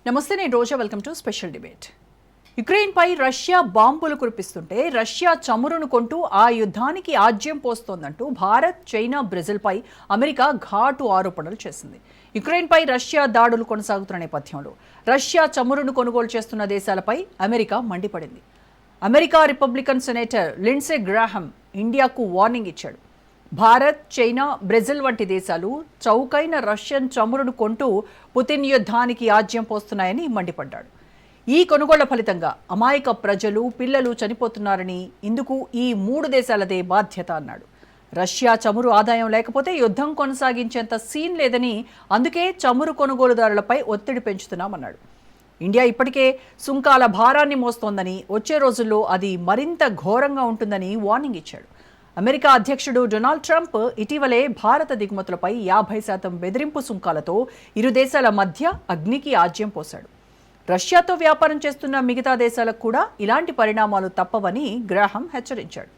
నమస్తే, నేను Roja. Welcome to special debate. యుక్రెయిన్పై రష్యా బాంబులు కురిపిస్తుంటే రష్యా చమురును కొంటూ ఆ యుద్ధానికి ఆజ్యం పోస్తోందంటూ భారత్, చైనా, బ్రెజిల్పై అమెరికా ఘాటు ఆరోపణలు చేసింది. యుక్రెయిన్పై రష్యా దాడులు కొనసాగుతున్న నేపథ్యంలో రష్యా చమురును కొనుగోలు చేస్తున్న దేశాలపై అమెరికా మండిపడింది. America Republican senator Lindsey Graham ఇండియాకు వార్నింగ్ ఇచ్చాడు. భారత్, చైనా, బ్రెజిల్ వంటి దేశాలు చౌకైన రష్యన్ చమురును కొంటూ పుతిన్ యుద్ధానికి ఆజ్యం పోస్తున్నాయని మండిపడ్డాడు. ఈ కొనుగోళ్ల ఫలితంగా అమాయక ప్రజలు, పిల్లలు చనిపోతున్నారని, ఇందుకు ఈ మూడు దేశాలదే బాధ్యత అన్నాడు. రష్యా చమురు ఆదాయం లేకపోతే యుద్ధం కొనసాగించేంత సీన్ లేదని, అందుకే చమురు కొనుగోలుదారులపై ఒత్తిడి పెంచుతున్నామన్నాడు. ఇండియా ఇప్పటికే సుంకాల భారాన్ని మోస్తోందని, వచ్చే రోజుల్లో అది మరింత ఘోరంగా ఉంటుందని వార్నింగ్ ఇచ్చాడు. అమెరికా అధ్యక్షుడు డొనాల్డ్ ట్రంప్ ఇటీవలే భారత దిగుమతులపై 50% బెదిరింపు సుంకాలతో ఇరు దేశాల మధ్య అగ్నికి ఆజ్యం పోశాడు. రష్యాతో వ్యాపారం చేస్తున్న మిగతా దేశాలకు కూడా ఇలాంటి పరిణామాలు తప్పవని గ్రాహం హెచ్చరించాడు.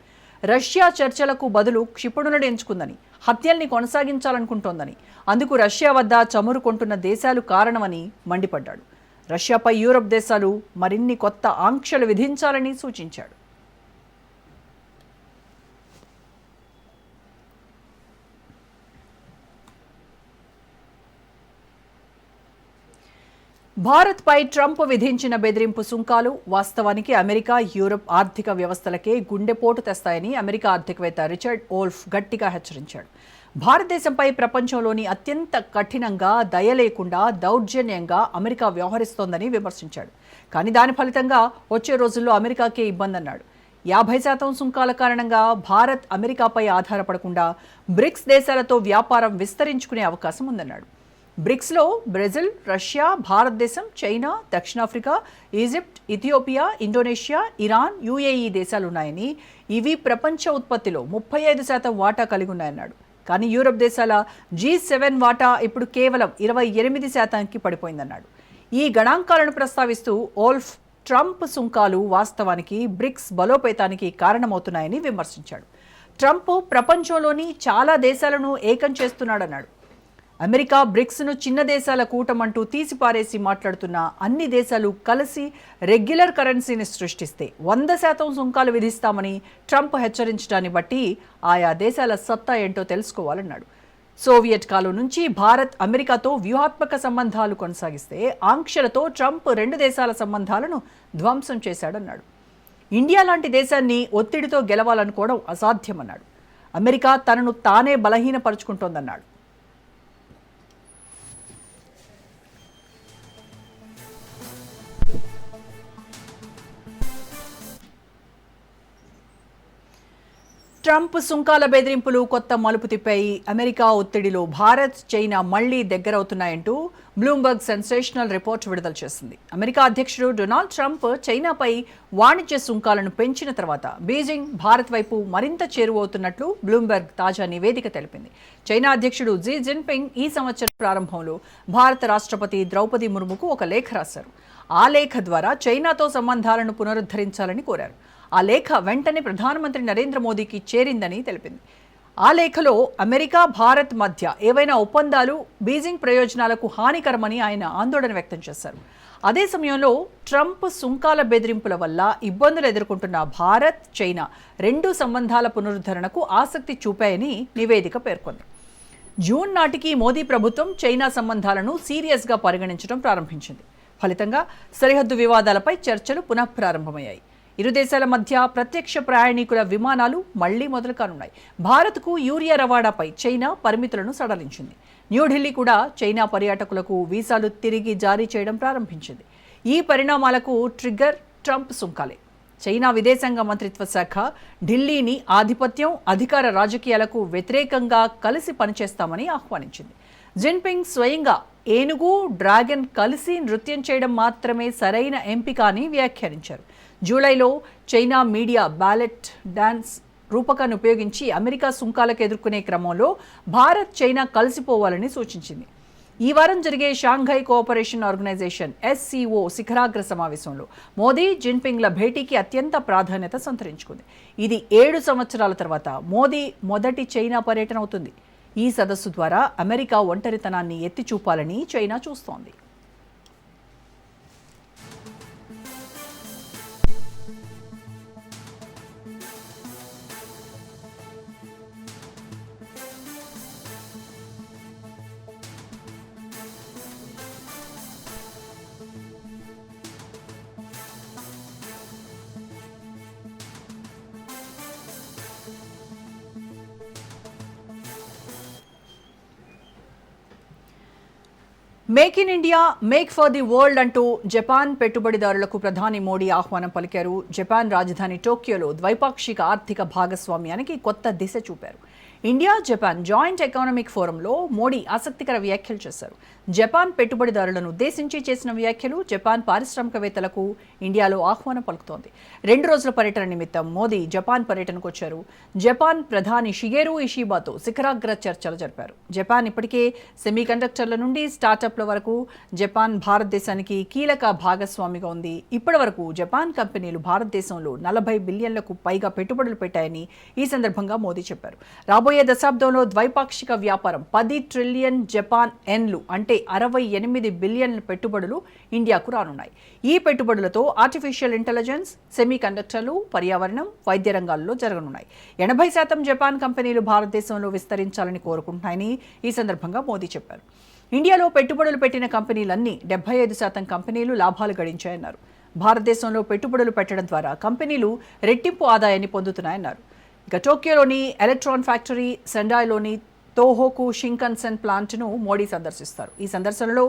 రష్యా చర్చలకు బదులు క్షిపణులను ఎంచుకుందని, హత్యల్ని కొనసాగించాలనుకుంటోందని, అందుకు రష్యా వద్ద చమురు కొంటున్న దేశాలు కారణమని మండిపడ్డాడు. రష్యాపై యూరప్ దేశాలు మరిన్ని కొత్త ఆంక్షలు విధించాలని సూచించాడు. భారత్పై ట్రంప్ విధించిన బెదిరింపు సుంకాలు వాస్తవానికి అమెరికా, యూరప్ ఆర్థిక వ్యవస్థలకే గుండెపోటు తెస్తాయని అమెరికా ఆర్థికవేత్త రిచర్డ్ ఓల్ఫ్ గట్టిగా హెచ్చరించాడు. భారతదేశంపై ప్రపంచంలోని అత్యంత కఠినంగా, దయ లేకుండా, దౌర్జన్యంగా అమెరికా వ్యవహరిస్తోందని విమర్శించాడు. కానీ దాని ఫలితంగా వచ్చే రోజుల్లో అమెరికాకే ఇబ్బందన్నాడు. 50% సుంకాల కారణంగా భారత్ అమెరికాపై ఆధారపడకుండా బ్రిక్స్ దేశాలతో వ్యాపారం విస్తరించుకునే అవకాశం ఉందన్నాడు. బ్రిక్స్లో బ్రెజిల్, రష్యా, భారతదేశం, చైనా, దక్షిణాఫ్రికా, Egypt, Ethiopia, Indonesia, Iran, UAE దేశాలున్నాయని, ఇవి ప్రపంచ ఉత్పత్తిలో 35% వాటా కలిగి ఉన్నాయన్నాడు. కానీ యూరప్ దేశాల G7 వాటా ఇప్పుడు కేవలం 28%కి పడిపోయిందన్నాడు. ఈ గణాంకాలను ప్రస్తావిస్తూ ఓల్ఫ్ ట్రంప్ సుంకాలు వాస్తవానికి బ్రిక్స్ బలోపేతానికి కారణమవుతున్నాయని విమర్శించాడు. ట్రంప్ ప్రపంచంలోని చాలా దేశాలను ఏకం చేస్తున్నాడన్నాడు. అమెరికా బ్రిక్స్ను చిన్న దేశాల కూటమంటూ తీసిపారేసి మాట్లాడుతున్న అన్ని దేశాలు కలిసి రెగ్యులర్ కరెన్సీని సృష్టిస్తే 100% సుంకాలు విధిస్తామని ట్రంప్ హెచ్చరించడాన్ని బట్టి ఆయా దేశాల సత్తా ఏంటో తెలుసుకోవాలన్నాడు. సోవియట్ కాలం నుంచి భారత్ అమెరికాతో వ్యూహాత్మక సంబంధాలు కొనసాగిస్తే ఆంక్షలతో ట్రంప్ రెండు దేశాల సంబంధాలను ధ్వంసం చేశాడన్నాడు. ఇండియా లాంటి దేశాన్ని ఒత్తిడితో గెలవాలనుకోవడం అసాధ్యమన్నాడు. అమెరికా తనను తానే బలహీనపరుచుకుంటోందన్నాడు. ట్రంప్ సుంకాల బెదిరింపులు కొత్త మలుపు తిప్పాయి. అమెరికా ఒత్తిడిలో భారత్, చైనా మళ్లీ దగ్గరవుతున్నాయంటూ బ్లూంబర్గ్ సెన్సేషనల్ రిపోర్ట్ విడుదల చేసింది. అమెరికా అధ్యక్షుడు డొనాల్డ్ ట్రంప్ చైనాపై వాణిజ్య సుంకాలను పెంచిన తర్వాత బీజింగ్ భారత్ వైపు మరింత చేరువవుతున్నట్లు బ్లూంబర్గ్ తాజా నివేదిక తెలిపింది. చైనా అధ్యక్షుడు జీ జిన్పింగ్ ఈ సంవత్సరం ప్రారంభంలో భారత రాష్ట్రపతి ద్రౌపది ముర్ముకు ఒక లేఖ రాశారు. ఆ లేఖ ద్వారా చైనాతో సంబంధాలను పునరుద్ధరించాలని కోరారు. ఆ లేఖ వెంటనే ప్రధానమంత్రి నరేంద్ర మోదీకి చేరిందని తెలిపింది. ఆ లేఖలో అమెరికా, భారత్ మధ్య ఏవైనా ఒప్పందాలు బీజింగ్ ప్రయోజనాలకు హానికరమని ఆయన ఆందోళన వ్యక్తం చేశారు. అదే సమయంలో ట్రంప్ సుంకాల బెదిరింపుల వల్ల ఇబ్బందులు ఎదుర్కొంటున్న భారత్, చైనా రెండు సంబంధాల పునరుద్ధరణకు ఆసక్తి చూపాయని నివేదిక పేర్కొంది. జూన్ నాటికి మోదీ ప్రభుత్వం చైనా సంబంధాలను సీరియస్గా పరిగణించడం ప్రారంభించింది. ఫలితంగా సరిహద్దు వివాదాలపై చర్చలు పునఃప్రారంభమయ్యాయి. ఇరు దేశాల మధ్య ప్రత్యక్ష ప్రయాణికుల విమానాలు మళ్లీ మొదలు కానున్నాయి. భారత్కు యూరియా రవాణాపై చైనా పరిమితులను సడలించింది. న్యూఢిల్లీ కూడా చైనా పర్యాటకులకు వీసాలు తిరిగి జారీ చేయడం ప్రారంభించింది. ఈ పరిణామాలకు ట్రిగ్గర్ ట్రంప్ సుంకాలే. చైనా విదేశాంగ మంత్రిత్వ శాఖ ఢిల్లీని ఆధిపత్యం, అధికార రాజకీయాలకు వ్యతిరేకంగా కలిసి పనిచేస్తామని ఆహ్వానించింది. జిన్పింగ్ స్వయంగా ఏనుగు, డ్రాగన్ కలిసి నృత్యం చేయడం మాత్రమే సరైన ఎంపిక అని వ్యాఖ్యానించారు. జూలైలో చైనా మీడియా బ్యాలెట్ డాన్స్ రూపకాన్ని ఉపయోగించి అమెరికా సుంకాలకు ఎదుర్కొనే క్రమంలో భారత్, చైనా కలిసిపోవాలని సూచించింది. ఈ వారం జరిగే షాంఘై కోఆపరేషన్ ఆర్గనైజేషన్ SCO శిఖరాగ్ర సమావేశంలో మోదీ, జిన్పింగ్ల భేటీకి అత్యంత ప్రాధాన్యత సంతరించుకుంది. ఇది 7 సంవత్సరాల తర్వాత మోదీ మొదటి చైనా పర్యటన అవుతుంది. ఈ సదస్సు ద్వారా అమెరికా ఒంటరితనాన్ని ఎత్తి చూపాలని చైనా చూస్తోంది. Make in India, make for the world అంటూ జపాన్ పెట్టుబడిదారులకు ప్రధాని మోడీ ఆహ్వానం పలికారు. జపాన్ రాజధాని టోక్యోలో ద్వైపాక్షిక ఆర్థిక భాగస్వామ్యానికి కొత్త దిశ చూపారు. ఇండియా జపాన్ జాయింట్ ఎకనామిక్ ఫోరంలో మోడీ ఆసక్తికర వ్యాఖ్యలు చేశారు. జపాన్ పెట్టుబడిదారులను ఉద్దేశించి చేసిన వ్యాఖ్యలు జపాన్ పారిశ్రామికవేత్తలకు ఇండియాలో ఆహ్వానం పలుకుతోంది. 2 రోజుల పర్యటన నిమిత్తం మోదీ జపాన్ పర్యటనకు వచ్చారు. జపాన్ ప్రధాని షిగెరు ఇషిబాతో శిఖరాగ్ర చర్చలు జరిపారు. జపాన్ ఇప్పటికే సెమీకండక్టర్ల నుండి స్టార్టప్ల వరకు జపాన్ భారతదేశానికి కీలక భాగస్వామిగా ఉంది. ఇప్పటి వరకు జపాన్ కంపెనీలు భారతదేశంలో 40 బిలియన్లకు పైగా పెట్టుబడులు పెట్టాయని ఈ సందర్భంగా మోదీ చెప్పారు. రాబోయే దశాబ్దంలో ద్వైపాక్షిక వ్యాపారం 10 ట్రిలియన్ జపాన్ ఎన్లు అంటే 68 బిలియన్ల పెట్టుబడులు ఇండియాకు రానున్నాయి. ఈ పెట్టుబడులతో ఆర్టిఫిషియల్ ఇంటెలిజెన్స్, సెమీ కండక్టర్లు, పర్యావరణం, వైద్య రంగాల్లో జరగనున్నాయి. 80% జపాన్ కంపెనీలు భారతదేశంలో విస్తరించాలని కోరుకుంటున్నాయని ఈ సందర్భంగా మోదీ చెప్పారు. ఇండియాలో పెట్టుబడులు పెట్టిన కంపెనీలన్నీ 75% కంపెనీలు లాభాలు గడించాయన్నారు. భారతదేశంలో పెట్టుబడులు పెట్టడం ద్వారా కంపెనీలు రెట్టింపు ఆదాయాన్ని పొందుతున్నాయన్నారు. ఇక టోక్యోలోని ఎలక్ట్రాన్ ఫ్యాక్టరీ, సెండాయ్లోని తోహోకు షింకన్సెన్ ప్లాంట్ను మోడీ సందర్శిస్తారు. ఈ సందర్శనలో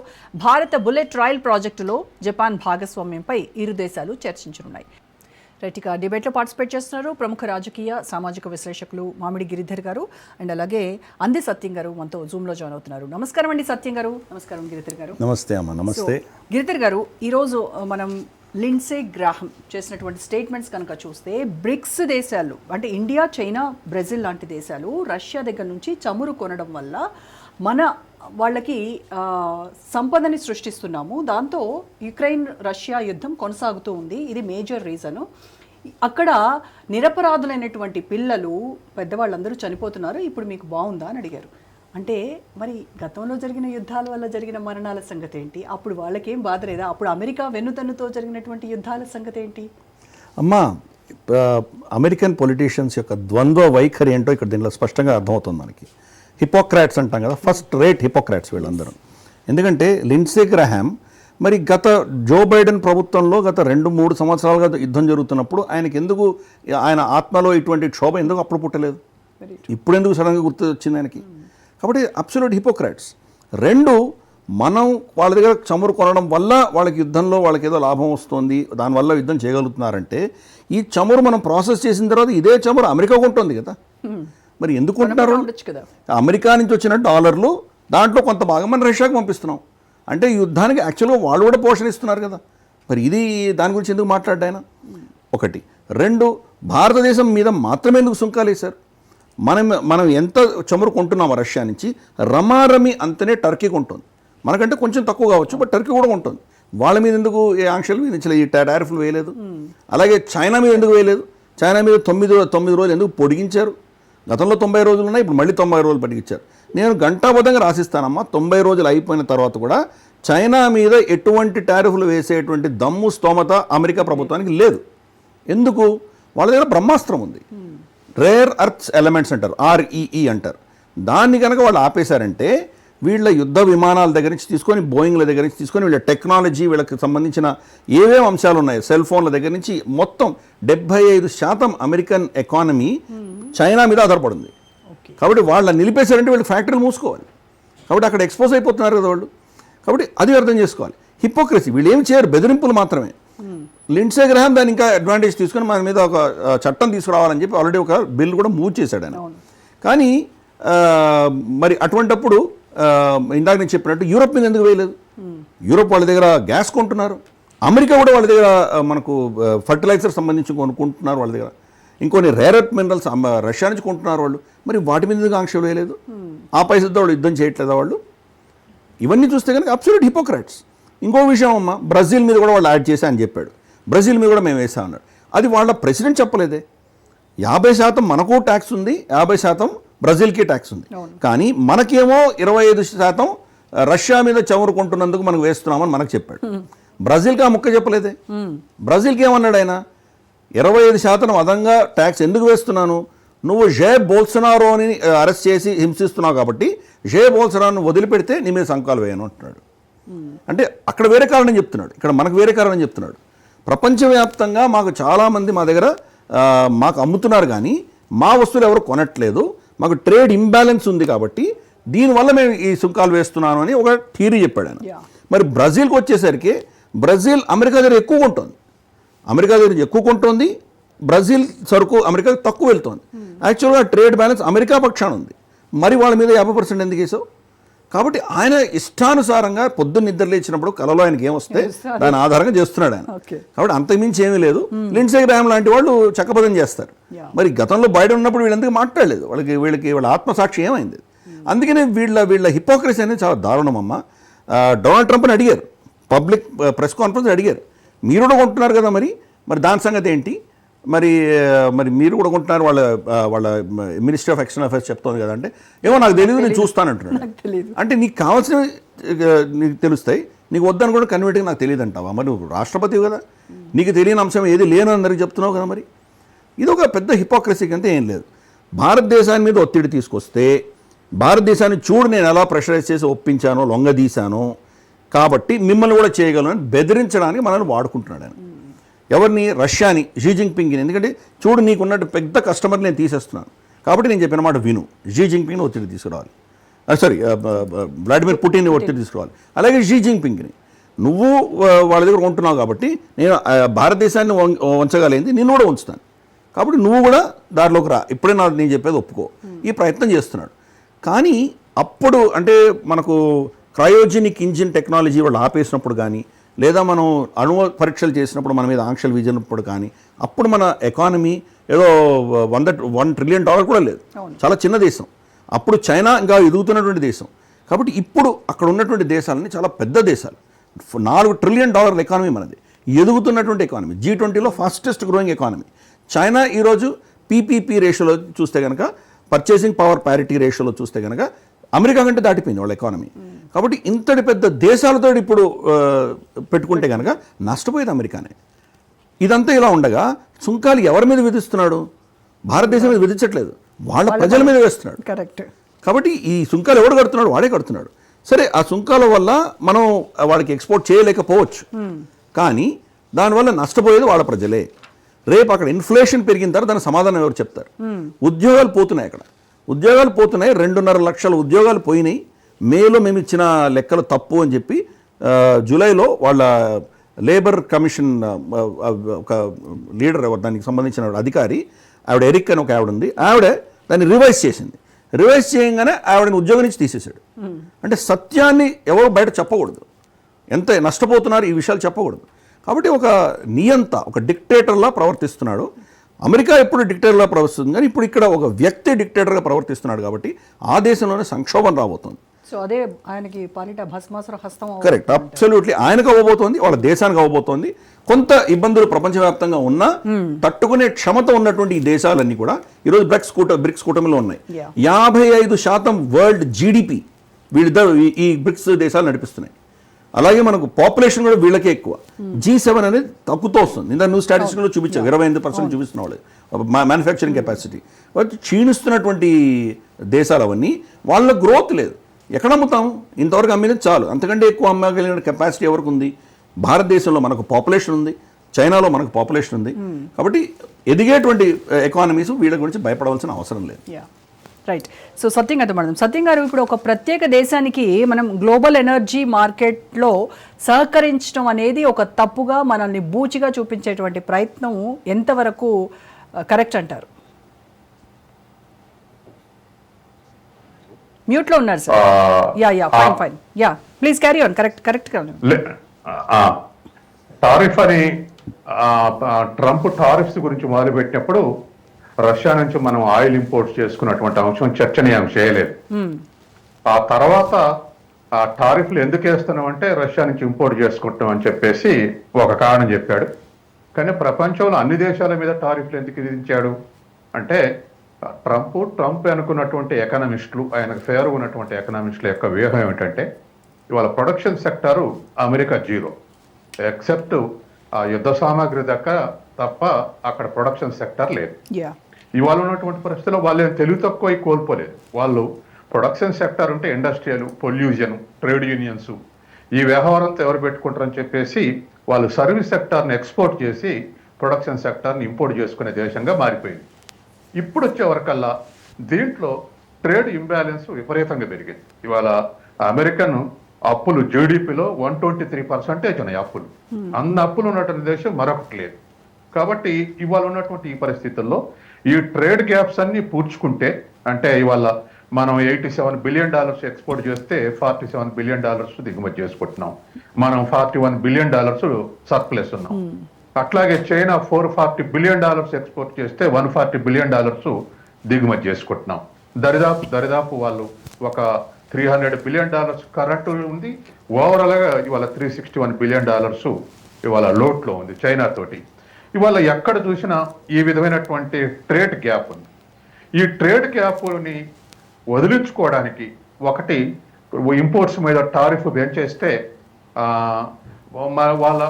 భారత బుల్లెట్ రైల్ ప్రాజెక్టులో జపాన్ భాగస్వామ్యంపై ఇరు దేశాలు చర్చించనున్నాయి. రైట్, ఇక డిబేట్లో పార్టిసిపేట్ చేస్తున్నారు ప్రముఖ రాజకీయ సామాజిక విశ్లేషకులు మామిడి గిరిధర్ గారు అండ్ అలాగే అంది సత్యం గారు మనతో జూమ్లో జాయిన్ అవుతున్నారు. నమస్కారం అండి సత్యం గారు. నమస్కారం గిరిధర్ గారు. నమస్తే అమ్మ. నమస్తే గిరిధర్ గారు. ఈరోజు మనం లిండ్సే గ్రాహం చేసినటువంటి స్టేట్మెంట్స్ కనుక చూస్తే బ్రిక్స్ దేశాలు అంటే ఇండియా, చైనా, బ్రెజిల్ లాంటి దేశాలు రష్యా దగ్గర నుంచి చమురు కొనడం వల్ల మన వాళ్ళకి సంపదని సృష్టిస్తున్నాము, దాంతో యుక్రెయిన్ రష్యా యుద్ధం కొనసాగుతూ ఉంది, ఇది మేజర్ రీజను. అక్కడ నిరపరాధులైనటువంటి పిల్లలు, పెద్దవాళ్ళందరూ చనిపోతున్నారు, ఇప్పుడు మీకు బాగుందా అని అడిగారు. అంటే మరి గతంలో జరిగిన యుద్ధాల వల్ల జరిగిన మరణాల సంగతి ఏంటి? అప్పుడు వాళ్ళకేం బాధ లేదా? అప్పుడు అమెరికా వెన్నుతన్నుతో జరిగినటువంటి యుద్ధాల సంగతి ఏంటి? అమ్మా, అమెరికన్ పొలిటీషియన్స్ యొక్క ద్వంద్వ వైఖరి ఏంటో ఇక్కడ దీనిలో స్పష్టంగా అర్థమవుతుంది మనకి. హిపోక్రాట్స్ అంటాం కదా, ఫస్ట్ రేట్ హిపోక్రాట్స్ వీళ్ళందరూ. ఎందుకంటే లిండ్సే గ్రాహాం మరి గత జో బైడెన్ ప్రభుత్వంలో గత 2-3 సంవత్సరాలుగా యుద్ధం జరుగుతున్నప్పుడు ఆయనకి ఎందుకు, ఆయన ఆత్మలో ఇటువంటి క్షోభ ఎందుకు అప్పుడు పుట్టలేదు? ఇప్పుడు ఎందుకు సడన్గా గుర్తు వచ్చింది ఆయనకి? కాబట్టి అబ్సల్యూట్ హిపోక్రాట్స్. 2, మనం వాళ్ళ దగ్గర చమురు కొనడం వల్ల వాళ్ళకి యుద్ధంలో వాళ్ళకి ఏదో లాభం వస్తుంది, దానివల్ల యుద్ధం చేయగలుగుతున్నారంటే ఈ చమురు మనం ప్రాసెస్ చేసిన తర్వాత ఇదే చమురు అమెరికా కొంటుంది కదా, మరి ఎందుకు కొంటున్నారు? అమెరికా నుంచి వచ్చిన డాలర్లు దాంట్లో కొంత భాగం మనం రష్యాకు పంపిస్తున్నాం అంటే ఈ యుద్ధానికి యాక్చువల్గా వాళ్ళు కూడా పోషణ ఇస్తున్నారు కదా. మరి ఇది దాని గురించి ఎందుకు మాట్లాడ్డాయన? 1. 2, భారతదేశం మీద మాత్రమే ఎందుకు సుంకాలు వేశారు? మనం ఎంత చమురు కొంటున్నామో రష్యా నుంచి రమారమి అంతనే టర్కీ కొంటుంది. మనకంటే కొంచెం తక్కువ కావచ్చు, బట్ టర్కీ కూడా ఉంటుంది. వాళ్ళ మీద ఎందుకు ఏ ఆంక్షలు విధించలేదు, ఈ టారిఫ్లు వేయలేదు? అలాగే చైనా మీద ఎందుకు వేయలేదు? చైనా మీద 9 రోజులు ఎందుకు పొడిగించారు? గతంలో 90 రోజులు ఉన్నాయి, ఇప్పుడు మళ్ళీ 90 రోజులు పొడిగించారు. నేను గంటాబద్ధంగా రాసిస్తానమ్మా, 90 రోజులు అయిపోయిన తర్వాత కూడా చైనా మీద ఎటువంటి టారిఫ్లు వేసేటువంటి దమ్ము స్తోమత అమెరికా ప్రభుత్వానికి లేదు. ఎందుకు? వాళ్ళ దగ్గర బ్రహ్మాస్త్రం ఉంది, రేర్ అర్త్స్ ఎలిమెంట్స్ అంటారు, REE అంటారు. దాన్ని కనుక వాళ్ళు ఆపేశారంటే వీళ్ళ యుద్ధ విమానాల దగ్గర నుంచి తీసుకొని, బోయింగ్ల దగ్గర నుంచి తీసుకొని, వీళ్ళ టెక్నాలజీ, వీళ్ళకి సంబంధించిన ఏవేం అంశాలు ఉన్నాయి, సెల్ ఫోన్ల దగ్గర నుంచి మొత్తం 75% అమెరికన్ ఎకానమీ చైనా మీద ఆధారపడింది. కాబట్టి వాళ్ళని నిలిపేశారంటే వీళ్ళు ఫ్యాక్టరీలు మూసుకోవాలి. కాబట్టి అక్కడ ఎక్స్పోజ్ అయిపోతున్నారు కదా వాళ్ళు. కాబట్టి అది అర్థం చేసుకోవాలి. హిపోక్రసీ, వీళ్ళు ఏమి చేయరు, బెదిరింపులు మాత్రమే. లిండ్సే గ్రాహాం దాన్ని ఇంకా అడ్వాంటేజ్ తీసుకొని మన మీద ఒక చట్టం తీసుకురావాలని చెప్పి ఆల్రెడీ ఒక బిల్ కూడా మూవ్ చేశాడు ఆయన. కానీ మరి అటువంటప్పుడు ఇందాక నేను చెప్పినట్టు యూరోప్ మీద ఎందుకు వేయలేదు? యూరోప్ వాళ్ళ దగ్గర గ్యాస్ కొంటున్నారు, అమెరికా కూడా వాళ్ళ దగ్గర మనకు ఫర్టిలైజర్ సంబంధించి కొనుక్కుంటున్నారు, వాళ్ళ దగ్గర ఇంకొన్ని రేర్ ఎర్త్ మినరల్స్ రష్యా నుంచి కొంటున్నారు వాళ్ళు. మరి వాటి మీద ఎందుకు ఆంక్షలు వేయలేదు? ఆ పైసలతో వాళ్ళు యుద్ధం చేయట్లేదా వాళ్ళు? ఇవన్నీ చూస్తే కనుక అబ్సల్యూట్ హిపోక్రాట్స్. ఇంకో విషయం అమ్మ, బ్రెజిల్ మీద కూడా వాళ్ళు యాడ్ చేశా అని చెప్పాడు. బ్రెజిల్ మీద కూడా మేము వేసా అన్నాడు. అది వాళ్ళ ప్రెసిడెంట్ చెప్పలేదే. 50% మనకు ట్యాక్స్ ఉంది, 50% బ్రెజిల్కి ట్యాక్స్ ఉంది. కానీ మనకేమో 25% రష్యా మీద చమురు కొంటున్నందుకు మనకు వేస్తున్నామని మనకు చెప్పాడు. బ్రెజిల్కి ఆ ముక్క చెప్పలేదే. బ్రెజిల్కి ఏమన్నాడు ఆయన? 25% అదనంగా ట్యాక్స్ ఎందుకు వేస్తున్నాను? నువ్వు జైర్ బోల్సనారోని అరెస్ట్ చేసి హింసిస్తున్నావు కాబట్టి జైర్ బోల్సనారోని వదిలిపెడితే నీ మీద సంకాలు వేయను అంటున్నాడు. అంటే అక్కడ వేరే కారణం చెప్తున్నాడు, ఇక్కడ మనకు వేరే కారణం చెప్తున్నాడు. ప్రపంచవ్యాప్తంగా మాకు చాలామంది మా దగ్గర మాకు అమ్ముతున్నారు, కానీ మా వస్తువులు ఎవరు కొనట్లేదు, మాకు ట్రేడ్ ఇంబ్యాలెన్స్ ఉంది కాబట్టి దీనివల్ల మేము ఈ సుంకాలు వేస్తున్నాను అని ఒక థియరీ చెప్పాడు ఆయన. Yeah. మరి బ్రెజిల్కి వచ్చేసరికి బ్రెజిల్ అమెరికా దగ్గర ఎక్కువ కొంటుంది, అమెరికా దగ్గర ఎక్కువ కొంటుంది, బ్రెజిల్ సరుకు అమెరికాకి తక్కువ వెళ్తుంది. యాక్చువల్గా ట్రేడ్ బ్యాలెన్స్ అమెరికా పక్షాన ఉంది, మరి వాళ్ళ మీద 50% ఎందుకు వేసావు? కాబట్టి ఆయన ఇష్టానుసారంగా పొద్దున్న నిద్ర లేచినప్పుడు కలలో ఆయనకి ఏమొస్తే దాని ఆధారంగా చేస్తున్నాడు ఆయన. కాబట్టి అంతకుమించి ఏమీ లేదు. లిండ్సే గ్రాహం లాంటి వాళ్ళు చక్కబద్ధం చేస్తారు. మరి గతంలో బయట ఉన్నప్పుడు వీళ్ళందుకు మాట్లాడలేదు, వీళ్ళకి వాళ్ళ ఆత్మసాక్షి ఏమైంది? అందుకనే వీళ్ళ హిపోక్రసీ అనేది చాలా దారుణం అమ్మ. డొనాల్డ్ ట్రంప్ని అడిగారు, పబ్లిక్ ప్రెస్ కాన్ఫరెన్స్ అడిగారు, మీరు కూడా కొంటున్నారు కదా, మరి దాని సంగతి ఏంటి? మరి మీరు కూడా కొంటున్నారు, వాళ్ళ మినిస్ట్రీ ఆఫ్ ఎక్స్టర్నల్ అఫైర్స్ చెప్తోంది కదా అంటే, ఏమో నాకు తెలియదు, నేను చూస్తానంటున్నాడు. అంటే నీకు కావాల్సినవి నీకు తెలుస్తాయి, నీకు వద్దని కూడా కన్వర్ట్గా నాకు తెలియదు అంటావా? మరి నువ్వు రాష్ట్రపతి కదా, నీకు తెలియని అంశం ఏది లేని అందరికి చెప్తున్నావు కదా. మరి ఇది ఒక పెద్ద హిపోక్రసీ కంటే ఏం లేదు. భారతదేశాన్ని మీద ఒత్తిడి తీసుకొస్తే, భారతదేశాన్ని చూడు నేను ఎలా ప్రెషరైజ్ చేసి ఒప్పించానో, లొంగదీశానో, కాబట్టి మిమ్మల్ని కూడా చేయగలను బెదిరించడానికి మనల్ని వాడుకుంటున్నాడు ఆయన. ఎవరిని? రష్యాని, షీ జిన్పింగ్ని. ఎందుకంటే చూడు నీకున్నట్టు పెద్ద కస్టమర్ నేను తీసేస్తున్నాను, కాబట్టి నేను చెప్పిన మాట విను. షీ జిన్పింగ్ని ఒత్తిడి తీసుకురావాలి, వ్లాడిమిర్ పుటిన్ని ఒత్తిడి తీసుకురావాలి. అలాగే షీ జిన్పింగ్ని నువ్వు వాళ్ళ దగ్గర ఉంటున్నావు కాబట్టి నేను భారతదేశాన్ని ఉంచగలిగింది, నిన్ను కూడా ఉంచుతాను, కాబట్టి నువ్వు కూడా దారిలోకి రా, ఇప్పుడే నేను చెప్పేది ఒప్పుకో. ఈ ప్రయత్నం చేస్తున్నాడు. కానీ అప్పుడు అంటే మనకు క్రయోజెనిక్ ఇంజిన్ టెక్నాలజీ వాళ్ళు ఆపేసినప్పుడు కానీ, లేదా మనం అణు పరీక్షలు చేసినప్పుడు మన మీద ఆంక్షలు విధించినప్పుడు కానీ, అప్పుడు మన ఎకానమీ ఏదో $1 ట్రిలియన్ కూడా లేదు, చాలా చిన్న దేశం. అప్పుడు చైనా ఇంకా ఎదుగుతున్నటువంటి దేశం. కాబట్టి ఇప్పుడు అక్కడ ఉన్నటువంటి దేశాలని చాలా పెద్ద దేశాలు, $4 ట్రిలియన్ ఎకానమీ మనది, ఎదుగుతున్నటువంటి ఎకానమీ, G20లో ఫాస్టెస్ట్ గ్రోయింగ్ ఎకానమీ. చైనా ఈరోజు PPP రేషియోలో చూస్తే కనుక, పర్చేసింగ్ పవర్ ప్యారిటీ రేషియోలో చూస్తే కనుక అమెరికా కంటే దాటిపోయింది వాళ్ళ ఎకానమీ. కాబట్టి ఇంతటి పెద్ద దేశాలతో ఇప్పుడు పెట్టుకుంటే కనుక నష్టపోయేది అమెరికానే. ఇదంతా ఇలా ఉండగా సుంకాలు ఎవరి మీద విధిస్తున్నాడు? భారతదేశం మీద విధించట్లేదు, వాళ్ళ ప్రజల మీద వేస్తున్నాడు. కరెక్ట్. కాబట్టి ఈ సుంకాలు ఎవడు కడుతున్నాడు? వాడే కడుతున్నాడు. సరే, ఆ సుంకాల వల్ల మనం వాళ్ళకి ఎక్స్పోర్ట్ చేయలేకపోవచ్చు, కానీ దానివల్ల నష్టపోయేది వాళ్ళ ప్రజలే. రేపు అక్కడ ఇన్ఫ్లేషన్ పెరిగిన తర్వాత దాని సమాధానం ఎవరు చెప్తారు? ఉద్యోగాలు పోతున్నాయి, అక్కడ ఉద్యోగాలు పోతున్నాయి, 2.5 లక్షల ఉద్యోగాలు పోయినాయి. మేలో మేము ఇచ్చిన లెక్కలు తప్పు అని చెప్పి జూలైలో వాళ్ళ లేబర్ కమిషన్ ఒక లీడర్, దానికి సంబంధించిన అధికారి, ఆవిడ ఎరిక్ అని ఒక ఆవిడ ఉంది, ఆవిడ దాన్ని రివైజ్ చేసింది. రివైజ్ చేయగానే ఆవిడని ఉద్యోగం నుంచి తీసేశాడు. అంటే సత్యాన్ని ఎవరు బయట చెప్పకూడదు, ఎంత నష్టపోతున్నారు ఈ విషయాలు చెప్పకూడదు. కాబట్టి ఒక నియంత, ఒక డిక్టేటర్లా ప్రవర్తిస్తున్నాడు. అమెరికా ఎప్పుడు డిక్టేటర్లా ప్రవర్తిస్తుంది, కానీ ఇప్పుడు ఇక్కడ ఒక వ్యక్తి డిక్టేటర్గా ప్రవర్తిస్తున్నాడు. కాబట్టి ఆ దేశంలోనే సంక్షోభం రాబోతుంది. సో అదే ఆయనకి పాలిట భస్మాసుర హస్తం. Correct, absolutely. ఆయనకు అవ్వబోతోంది, వాళ్ళ దేశానికి అవ్వబోతోంది. కొంత ఇబ్బందులు ప్రపంచవ్యాప్తంగా ఉన్నా తట్టుకునే క్షమత ఉన్నటువంటి ఈ దేశాలన్నీ కూడా ఈరోజు బ్రిక్స్ కూటమిలో ఉన్నాయి. 55% వరల్డ్ జీడిపి వీళ్ళిద్దరు ఈ బ్రిక్స్ దేశాలు నడిపిస్తున్నాయి. అలాగే మనకు పాపులేషన్ కూడా వీళ్ళకే ఎక్కువ. G7 అనేది తగ్గుతూ వస్తుంది. ఇందా నువ్వు స్టాటిస్టిక్స్లో చూపించావు, 25% చూపిస్తున్న వాళ్ళు మ్యానుఫ్యాక్చరింగ్ కెపాసిటీ. క్షీణిస్తున్నటువంటి దేశాలు అవన్నీ, వాళ్ళ గ్రోత్ లేదు. ఎక్కడ అమ్ముతాం? ఇంతవరకు అమ్మినది చాలు, అంతకంటే ఎక్కువ అమ్మగలిగిన కెపాసిటీ ఎవరికి ఉంది? భారతదేశంలో మనకు పాపులేషన్ ఉంది, చైనాలో మనకు పాపులేషన్ ఉంది. కాబట్టి ఎదిగేటువంటి ఎకానమీస్ వీళ్ళ గురించి భయపడవలసిన అవసరం లేదు. రైట్. సో సత్యం గారు మేడం, సత్యం గారు, ఇప్పుడు ఒక ప్రత్యేక దేశానికి మనం గ్లోబల్ ఎనర్జీ మార్కెట్లో సహకరించడం అనేది ఒక తప్పుగా, మనల్ని బూచిగా చూపించేటువంటి ప్రయత్నం ఎంతవరకు కరెక్ట్ అంటారు? మ్యూట్లో ఉన్నారు sir. Fine. Please carry on. Correct. Tariff అని ట్రంప్ టారిఫ్స్ గురించి మొదలుపెట్టినప్పుడు రష్యా నుంచి మనం ఆయిల్ ఇంపోర్ట్ చేసుకున్నటువంటి అంశం చర్చనీయం చేయలేదు. ఆ తర్వాత ఆ టారిఫ్లు ఎందుకు వేస్తున్నాం అంటే రష్యా నుంచి ఇంపోర్ట్ చేసుకుంటాం అని చెప్పేసి ఒక కారణం చెప్పాడు. కానీ ప్రపంచంలో అన్ని దేశాల మీద టారిఫ్లు ఎందుకు విధించాడు అంటే, ట్రంప్ అనుకున్నటువంటి ఎకనామిస్టులు, ఆయనకు ఫేవర్ ఉన్నటువంటి ఎకనామిస్టుల యొక్క వ్యూహం ఏమిటంటే, ఇవాళ production sector America zero, except ఆ యుద్ధ సామాగ్రి తప్ప అక్కడ ప్రొడక్షన్ సెక్టర్ లేదు. ఇవాళ ఉన్నటువంటి పరిస్థితుల్లో వాళ్ళు తెలివి తక్కువ కోల్పోలేదు. వాళ్ళు ప్రొడక్షన్ సెక్టర్ ఉంటే ఇండస్ట్రియల్, పొల్యూషన్, ట్రేడ్ యూనియన్స్, ఈ వ్యవహారంతో ఎవరు పెట్టుకుంటారని చెప్పేసి వాళ్ళు సర్వీస్ సెక్టార్ని ఎక్స్పోర్ట్ చేసి ప్రొడక్షన్ సెక్టార్ని ఇంపోర్ట్ చేసుకునే దేశంగా మారిపోయింది. ఇప్పుడు వచ్చే వరకల్లా దీంట్లో ట్రేడ్ ఇంబ్యాలెన్స్ విపరీతంగా పెరిగింది. ఇవాళ అమెరికన్ అప్పులు జీడిపిలో 123% ఉన్నాయి అప్పులు. అన్ని అప్పులు ఉన్నటువంటి దేశం మరొకటి లేదు. కాబట్టి ఇవాళ ఉన్నటువంటి ఈ పరిస్థితుల్లో ఈ ట్రేడ్ గ్యాప్స్ అన్ని పూడ్చుకుంటే, అంటే ఇవాళ మనం $87 బిలియన్ ఎక్స్పోర్ట్ చేస్తే $47 బిలియన్ దిగుమతి చేసుకుంటున్నాం. మనం $41 బిలియన్ సర్ప్లస్ ఉన్నాం. అట్లాగే చైనా $440 బిలియన్ ఎక్స్పోర్ట్ చేస్తే $140 బిలియన్ దిగుమతి చేసుకుంటున్నాం. దరిదాపు వాళ్ళు ఒక $300 బిలియన్ కరెంటు ఉంది. ఓవరాల్ గా ఇవాళ $361 బిలియన్ ఇవాళ లోట్లో ఉంది చైనా తోటి. ఇవాళ ఎక్కడ చూసినా ఈ విధమైనటువంటి ట్రేడ్ గ్యాప్ ఉంది. ఈ ట్రేడ్ గ్యాప్ని వదిలించుకోవడానికి ఒకటి ఇంపోర్ట్స్ మీద టారిఫ్ పెంచేస్తే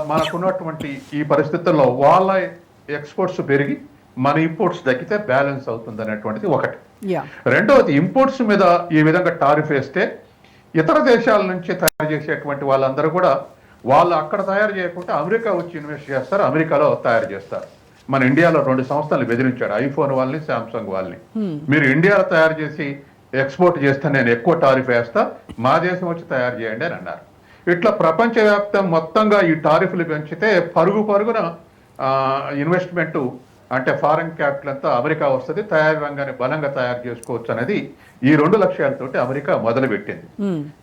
మనకున్నటువంటి ఈ పరిస్థితుల్లో వాళ్ళ ఎక్స్పోర్ట్స్ పెరిగి మన ఇంపోర్ట్స్ తగ్గితే బ్యాలెన్స్ అవుతుంది అనేటువంటిది ఒకటి. రెండవది, ఇంపోర్ట్స్ మీద ఈ విధంగా టారిఫ్ వేస్తే ఇతర దేశాల నుంచి తయారు చేసేటువంటి వాళ్ళందరూ కూడా వాళ్ళు అక్కడ తయారు చేయకుండా అమెరికా వచ్చి ఇన్వెస్ట్ చేస్తారు, అమెరికాలో తయారు చేస్తారు. మన ఇండియాలో 2 సంస్థలు బెదిరించాడు, ఐఫోన్ వాళ్ళని, శాంసంగ్ వాళ్ళని. మీరు ఇండియాలో తయారు చేసి ఎక్స్పోర్ట్ చేస్తే నేను ఎక్కువ టారిఫ్ వేస్తా, మా దేశం వచ్చి తయారు చేయండి అని అన్నారు. ఇట్లా ప్రపంచవ్యాప్తం మొత్తంగా ఈ టారిఫ్లు పెంచితే పరుగున ఇన్వెస్ట్మెంట్ అంటే ఫారెన్ క్యాపిటల్ అంతా అమెరికా వస్తుంది, తయారీ రంగాన్ని బలంగా తయారు చేసుకోవచ్చు అనేది ఈ 2 లక్ష్యాలతోటి అమెరికా మొదలుపెట్టింది.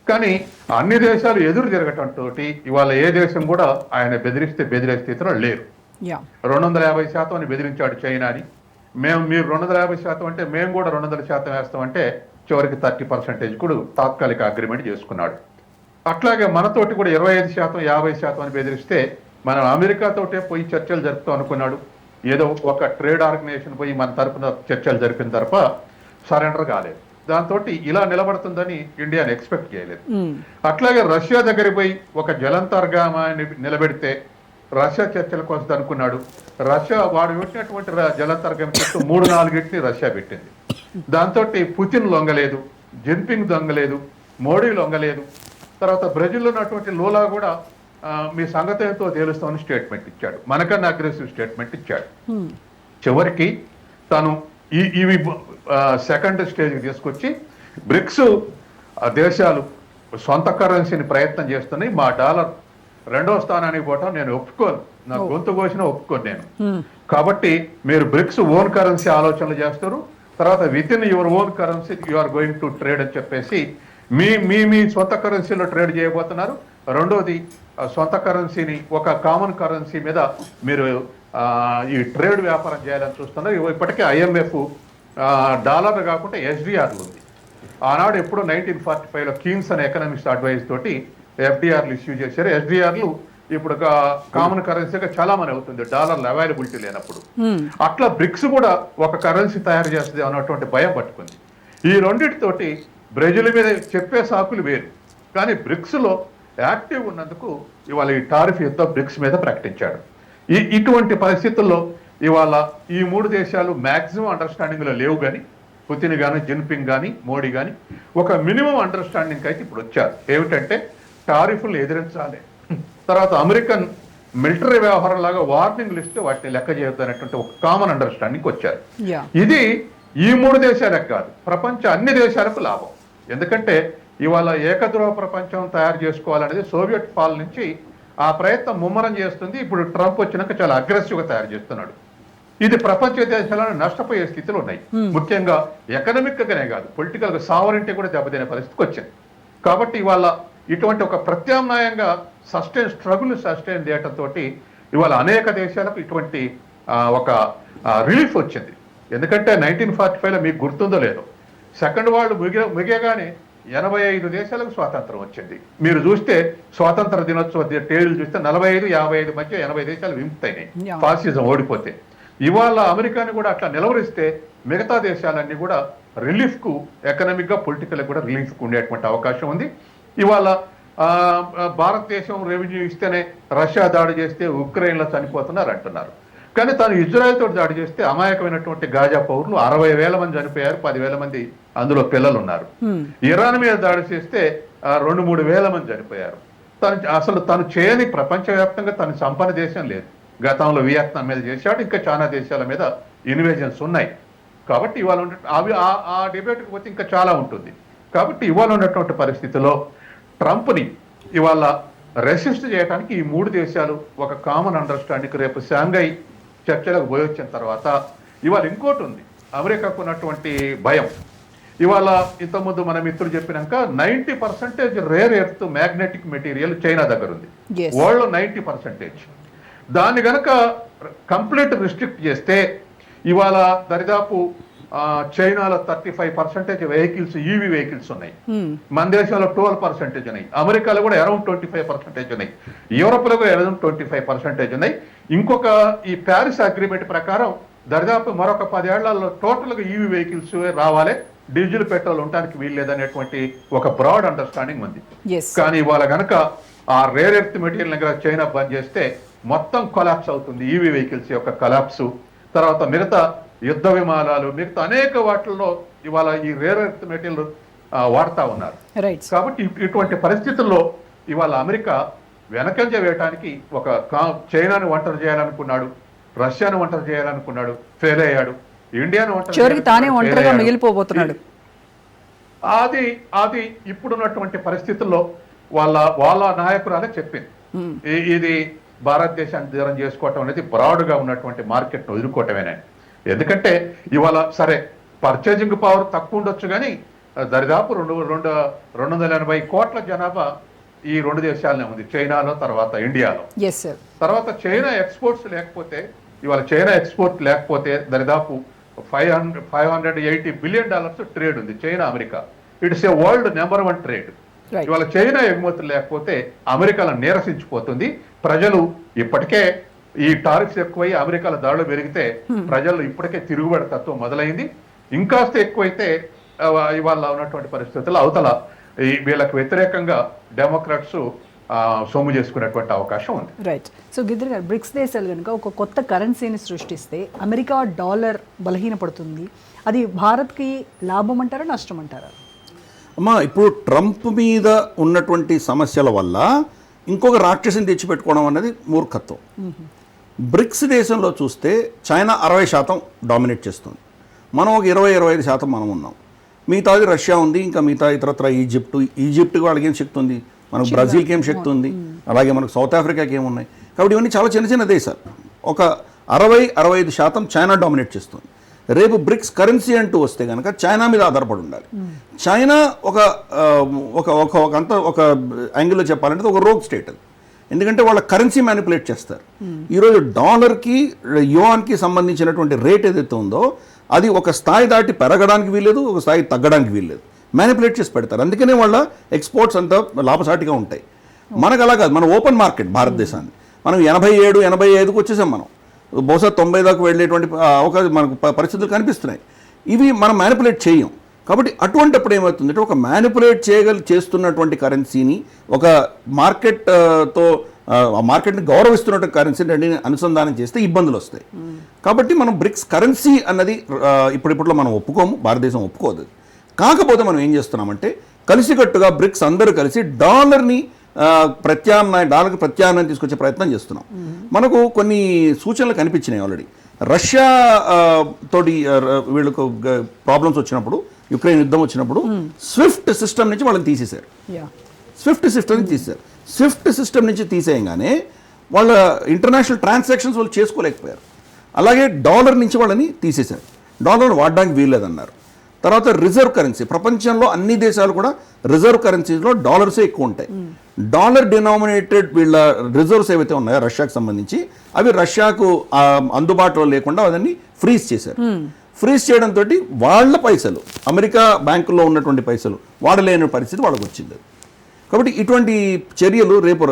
కానీ అన్ని దేశాలు ఎదురు తిరగటంతో ఇవాళ ఏ దేశం కూడా ఆయన బెదిరే స్థితిలో లేరు. 250% అని బెదిరించాడు చైనాని. మీరు 250% అంటే మేము కూడా 200% వేస్తామంటే చివరికి 30% కూడా తాత్కాలిక అగ్రిమెంట్ చేసుకున్నాడు. అట్లాగే మనతోటి కూడా 25%, 50% అని బెదిరిస్తే మనం అమెరికాతోటే పోయి చర్చలు జరుపుతాం అనుకున్నాడు. ఏదో ఒక ట్రేడ్ ఆర్గనైజేషన్ పోయి మన తరపున చర్చలు జరిపిన తరఫ సరెండర్ కాలేదు. దాంతో ఇలా నిలబడుతుందని ఇండియాని ఎక్స్పెక్ట్ చేయలేదు. అట్లాగే రష్యా దగ్గర పోయి ఒక జలంతర్గామాన్ని నిలబెడితే రష్యా చర్చలకు వస్తుంది అనుకున్నాడు. రష్యా వాడు పెట్టినటువంటి జలంతర్గం చుట్టూ 3-4 రష్యా పెట్టింది. దాంతో పుతిన్ లొంగలేదు, జిన్పింగ్ దొంగలేదు, మోడీ లొంగలేదు. తర్వాత బ్రెజిల్లో ఉన్నటువంటి లూలా కూడా మీ సంగతి ఏంటో తేలుస్తామని స్టేట్మెంట్ ఇచ్చాడు, మనకన్నా అగ్రెసివ్ స్టేట్మెంట్ ఇచ్చాడు. చివరికి తను ఇవి సెకండ్ స్టేజ్కి తీసుకొచ్చి బ్రిక్స్ దేశాలు సొంత కరెన్సీని ప్రయత్నం చేస్తున్నాయి, మా డాలర్ 2వ స్థానానికి పోవటం నేను ఒప్పుకోను, నా గొంతు కోసినా ఒప్పుకోను నేను. కాబట్టి మీరు బ్రిక్స్ ఓన్ కరెన్సీ ఆలోచనలు చేస్తారు, తర్వాత with in your own currency you are going to trade అని చెప్పేసి మీ సొంత కరెన్సీలో ట్రేడ్ చేయబోతున్నారు. రెండోది, సొంత కరెన్సీని ఒక కామన్ కరెన్సీ మీద మీరు ఈ ట్రేడ్ వ్యాపారం చేయాలని చూస్తున్నారు. ఇప్పటికే IMF డాలర్ కాకుండా SDRలు ఉంది. ఆనాడు ఎప్పుడో 1945లో కీన్స్ అనే ఎకనామిక్స్ అడ్వైజ్ తోటి FDRలు ఇష్యూ చేశారు. SDRలు ఇప్పుడు కామన్ కరెన్సీగా చలామణి అవుతుంది డాలర్లు అవైలబిలిటీ లేనప్పుడు. అట్లా బ్రిక్స్ కూడా ఒక కరెన్సీ తయారు చేస్తుంది అన్నటువంటి భయం పట్టుకుంది. ఈ రెండింటితోటి బ్రెజిల్ మీద చెప్పే సాకులు వేరు, కానీ బ్రిక్స్లో యాక్టివ్ ఉన్నందుకు ఇవాళ ఈ టారిఫ్ యుద్ధం బ్రిక్స్ మీద ప్రకటించాడు. ఇటువంటి పరిస్థితుల్లో ఇవాళ ఈ 3 దేశాలు మ్యాక్సిమం అండర్స్టాండింగ్లో లేవు. కానీ పుతిన్ కానీ, జిన్పింగ్ కానీ, మోడీ కానీ ఒక మినిమం అండర్స్టాండింగ్ అయితే ఇప్పుడు వచ్చారు. ఏమిటంటే టారిఫ్లు ఎదిరించాలి, తర్వాత అమెరికన్ మిలిటరీ వ్యవహారం లాగా వార్నింగ్ లిస్ట్ వాటిని లెక్క చేయొద్దు అనేటువంటి ఒక కామన్ అండర్స్టాండింగ్ వచ్చారు. ఇది ఈ 3 దేశాలకు కాదు, ప్రపంచ అన్ని దేశాలకు లాభం. ఎందుకంటే ఇవాళ ఏకధ్రువ ప్రపంచం తయారు చేసుకోవాలనేది సోవియట్ పాల్ నుంచి ఆ ప్రయత్నం ముమ్మరం చేస్తుంది. ఇప్పుడు ట్రంప్ వచ్చినాక చాలా అగ్రెసివ్గా తయారు చేస్తున్నాడు. ఇది ప్రపంచ దేశాలను నష్టపోయే స్థితిలో ఉన్నాయి. ముఖ్యంగా ఎకనామిక్ గానే కాదు, పొలిటికల్ గా సావరింటీ కూడా దెబ్బతినే పరిస్థితికి వచ్చింది. కాబట్టి ఇవాళ ఇటువంటి ఒక ప్రత్యామ్నాయంగా స్ట్రగుల్ సస్టైన్ చేయడంతో ఇవాళ అనేక దేశాలకు ఇటువంటి ఒక రిలీఫ్ వచ్చింది. ఎందుకంటే 1945లో మీకు గుర్తుందో లేదో, సెకండ్ వరల్డ్ ముగియగానే 85 దేశాలకు స్వాతంత్రం వచ్చింది. మీరు చూస్తే స్వాతంత్ర దినోత్సవ తేదీలు చూస్తే 45-55 మధ్య 80 దేశాలు విముక్తయినాయి ఫాసిజం ఓడిపోతే. ఇవాళ అమెరికాని కూడా అట్లా నిలవరిస్తే మిగతా దేశాలన్నీ కూడా రిలీఫ్ కు, ఎకనామిక్ గా, పొలిటికల్ కూడా రిలీఫ్ కు ఉండేటువంటి అవకాశం ఉంది. ఇవాళ భారతదేశం రెవెన్యూ ఇస్తేనే రష్యా దాడి చేస్తే ఉక్రెయిన్లో చనిపోతున్నారు అంటున్నారు. కానీ తాను ఇజ్రాయెల్ తోటి దాడి చేస్తే అమాయకమైనటువంటి గాజా పౌరులు 60,000 మంది చనిపోయారు, 10,000 మంది అందులో పిల్లలు ఉన్నారు. ఇరాన్ మీద దాడి చేస్తే 2-3 వేల మంది చనిపోయారు. తను చేయని, ప్రపంచవ్యాప్తంగా తను సంపన్న దేశం లేదు. గతంలో వియత్నాం మీద చేశాడు, ఇంకా చాలా దేశాల మీద ఇన్వేజన్స్ ఉన్నాయి. కాబట్టి ఇవాళ ఆ డిబేట్కి పోతే ఇంకా చాలా ఉంటుంది. కాబట్టి ఇవాళ ఉన్నటువంటి పరిస్థితిలో ట్రంప్ని ఇవాళ రెసిస్ట్ చేయడానికి ఈ 3 దేశాలు ఒక కామన్ అండర్స్టాండింగ్ రేపు షాంఘై చర్చలకు పోయి వచ్చిన తర్వాత ఇవాళ ఇంకోటి ఉంది, అమెరికాకు ఉన్నటువంటి భయం. ఇవాళ ఇంతకుముందు మన మిత్రులు చెప్పినాక 90% rare earth magnetic material China దగ్గర ఉంది, Yes. వరల్డ్ 90%. దాన్ని గనక కంప్లీట్ రిస్ట్రిక్ట్ చేస్తే ఇవాళ దరిదాపు చైనాలో 35% వెహికల్స్ ఈవీ వెహికల్స్ ఉన్నాయి, మన దేశంలో 12% ఉన్నాయి, అమెరికాలో కూడా అరౌండ్ 25% ఉన్నాయి, యూరోప్లో కూడా అరౌండ్ 25% ఉన్నాయి. ఇంకొక ఈ ప్యారిస్ అగ్రిమెంట్ ప్రకారం దరిదాపు మరొక 10 ఏళ్లలో టోటల్గా ఈవీ వెహికల్స్ రావాలి, డీజిల్ పెట్రోల్ ఉండడానికి వీల్లేదనేటువంటి ఒక బ్రాడ్ అండర్స్టాండింగ్ ఉంది. Yes. కానీ ఇవాళ గనక ఆ రేర్ ఎర్త్ మెటీరియల్ దగ్గర చైనా బంద్ చేస్తే మొత్తం కొలాప్స్ అవుతుంది, ఈవీ వెహికల్స్ యొక్క కొలాప్స్. తర్వాత మిగతా యుద్ధ విమానాలు, మిగతా అనేక వాటిల్లో ఇవాళ ఈ రేర్ ఎర్త్ మెటీరియల్ వాడుతా ఉన్నారు. రైట్. కాబట్టి ఇటువంటి పరిస్థితుల్లో ఇవాళ అమెరికా వెనకంజ వేయడానికి చైనాను ఒంటరి చేయాలనుకున్నాడు, రష్యాను ఒంటరి చేయాలనుకున్నాడు, ఫెయిల్ అయ్యాడు, ఇండియాను చివరికి తానే ఒంటరిగా మిగిలిపోబోతున్నాడు. అది ఇప్పుడున్నటువంటి పరిస్థితుల్లో వాళ్ళ నాయకురాలే చెప్పింది, ఇది భారతదేశాన్ని దూరం చేసుకోవటం అనేది బ్రాడ్గా ఉన్నటువంటి మార్కెట్ను వదులుకోవటమేనే. ఎందుకంటే ఇవాళ సరే పర్చేజింగ్ పవర్ తక్కువ ఉండొచ్చు, కానీ దరిదాపు 280 కోట్ల జనాభా ఈ 2 దేశాలనే ఉంది, చైనాలో తర్వాత ఇండియాలో. Yes, sir. తర్వాత చైనా ఎక్స్పోర్ట్స్ లేకపోతే ఇవాళ చైనా ఎక్స్పోర్ట్ లేకపోతే దరిదాపు $580 బిలియన్ ట్రేడ్ ఉంది China America. It's a world number 1 trade. Right. ఇవాళ చైనా ఎగుమతులు లేకపోతే అమెరికాలో నీరసించిపోతుంది. ప్రజలు ఇప్పటికే ఈ టారిఫ్స్ ఎక్కువై అమెరికాలో ధరలు పెరిగితే ప్రజలు ఇప్పటికే తిరుగుబడి తత్వం మొదలైంది. ఇంకాస్త ఎక్కువైతే ఇవాళ ఉన్నటువంటి పరిస్థితుల్లో అవతల వీళ్ళకి వ్యతిరేకంగా డెమోక్రాట్స్ సొమ్ము చేసుకునేటువంటి అవకాశం ఉంది. రైట్. సో గిద్దరు గారు, బ్రిక్స్ దేశాలు కనుక ఒక కొత్త కరెన్సీని సృష్టిస్తే అమెరికా డాలర్ బలహీనపడుతుంది, అది భారత్కి లాభం అంటారా నష్టం అంటారా? అమ్మా, ఇప్పుడు ట్రంప్ మీద ఉన్నటువంటి సమస్యల వల్ల ఇంకొక రాక్షసిని తెచ్చిపెట్టుకోవడం అనేది మూర్ఖత్వం. బ్రిక్స్ దేశంలో చూస్తే చైనా 60% డామినేట్ చేస్తుంది, మనం ఒక 20-25% మనం ఉన్నాం. మిగతాది రష్యా ఉంది, ఇంకా మిగతా ఇతరత్ర ఈజిప్ట్కి వాళ్ళకి ఏం శక్తి ఉంది, మనకు బ్రెజిల్కి ఏం శక్తి ఉంది, అలాగే మనకు సౌత్ ఆఫ్రికాకి ఏమున్నాయి. కాబట్టి ఇవన్నీ చాలా చిన్న చిన్న దేశాలు. ఒక 60-65% చైనా డామినేట్ చేస్తుంది. రేపు బ్రిక్స్ కరెన్సీ అంటూ వస్తే కనుక చైనా మీద ఆధారపడి ఉండాలి. చైనా ఒక యాంగిల్లో చెప్పాలంటే ఒక రోగ్ స్టేట్ అది. ఎందుకంటే వాళ్ళ కరెన్సీ మ్యానిపులేట్ చేస్తారు. ఈరోజు డాలర్కి యువాన్కి సంబంధించినటువంటి రేట్ ఏదైతే ఉందో అది ఒక స్థాయి దాటి పెరగడానికి వీల్లేదు, ఒక స్థాయి తగ్గడానికి వీల్లేదు, మ్యానిపులేట్ చేసి పెడతారు. అందుకనే వాళ్ళ ఎక్స్పోర్ట్స్ అంతా లాభసాటిగా ఉంటాయి. మనకు అలా కాదు, మన ఓపెన్ మార్కెట్ భారతదేశాన్ని మనం 87-85కు వచ్చేసాం. మనం బహుశా 90 దాకా వెళ్ళేటువంటి మనకు పరిస్థితులు కనిపిస్తున్నాయి. ఇవి మనం మ్యానిపులేట్ చేయం. కాబట్టి అటువంటిప్పుడు ఏమవుతుందంటే ఒక మ్యానిపులేట్ చేస్తున్నటువంటి కరెన్సీని ఒక మార్కెట్తో ఆ మార్కెట్ని గౌరవిస్తున్న కరెన్సీని అనుసంధానం చేస్తే ఇబ్బందులు వస్తాయి. కాబట్టి మనం బ్రిక్స్ కరెన్సీ అన్నది ఇప్పుడిప్పుడులో మనం ఒప్పుకోము, భారతదేశం ఒప్పుకోదు. కాకపోతే మనం ఏం చేస్తున్నామంటే కలిసికట్టుగా బ్రిక్స్ అందరూ కలిసి డాలర్కి ప్రత్యామ్నాయం తీసుకొచ్చే ప్రయత్నం చేస్తున్నాం. మనకు కొన్ని సూచనలు కనిపించినాయి ఆల్రెడీ. రష్యా తోటి వీళ్ళకు ప్రాబ్లమ్స్ వచ్చినప్పుడు, యుక్రెయిన్ యుద్ధం వచ్చినప్పుడు స్విఫ్ట్ సిస్టమ్ నుంచి వాళ్ళని తీసేశారు. స్విఫ్ట్ సిస్టమ్ నుంచి తీసేయగానే వాళ్ళ ఇంటర్నేషనల్ ట్రాన్సాక్షన్స్ వాళ్ళు చేసుకోలేకపోయారు. అలాగే డాలర్ నుంచి వాళ్ళని తీసేశారు, డాలర్ వాడడానికి వీల్లేదన్నారు. తర్వాత రిజర్వ్ కరెన్సీ, ప్రపంచంలో అన్ని దేశాలు కూడా రిజర్వ్ కరెన్సీలో డాలర్సే ఎక్కువ ఉంటాయి. డాలర్ డినామినేటెడ్ వీళ్ళ రిజర్వ్స్ ఏవైతే ఉన్నాయో రష్యాకు సంబంధించి అవి రష్యాకు అందుబాటులో లేకుండా అదని ఫ్రీజ్ చేశారు. ఫ్రీజ్ చేయడంతో వాళ్ళ పైసలు, అమెరికా బ్యాంకుల్లో ఉన్నటువంటి పైసలు వాడలేని పరిస్థితి వాళ్ళకి వచ్చింది. కాబట్టి ఇటువంటి చర్యలు రేపు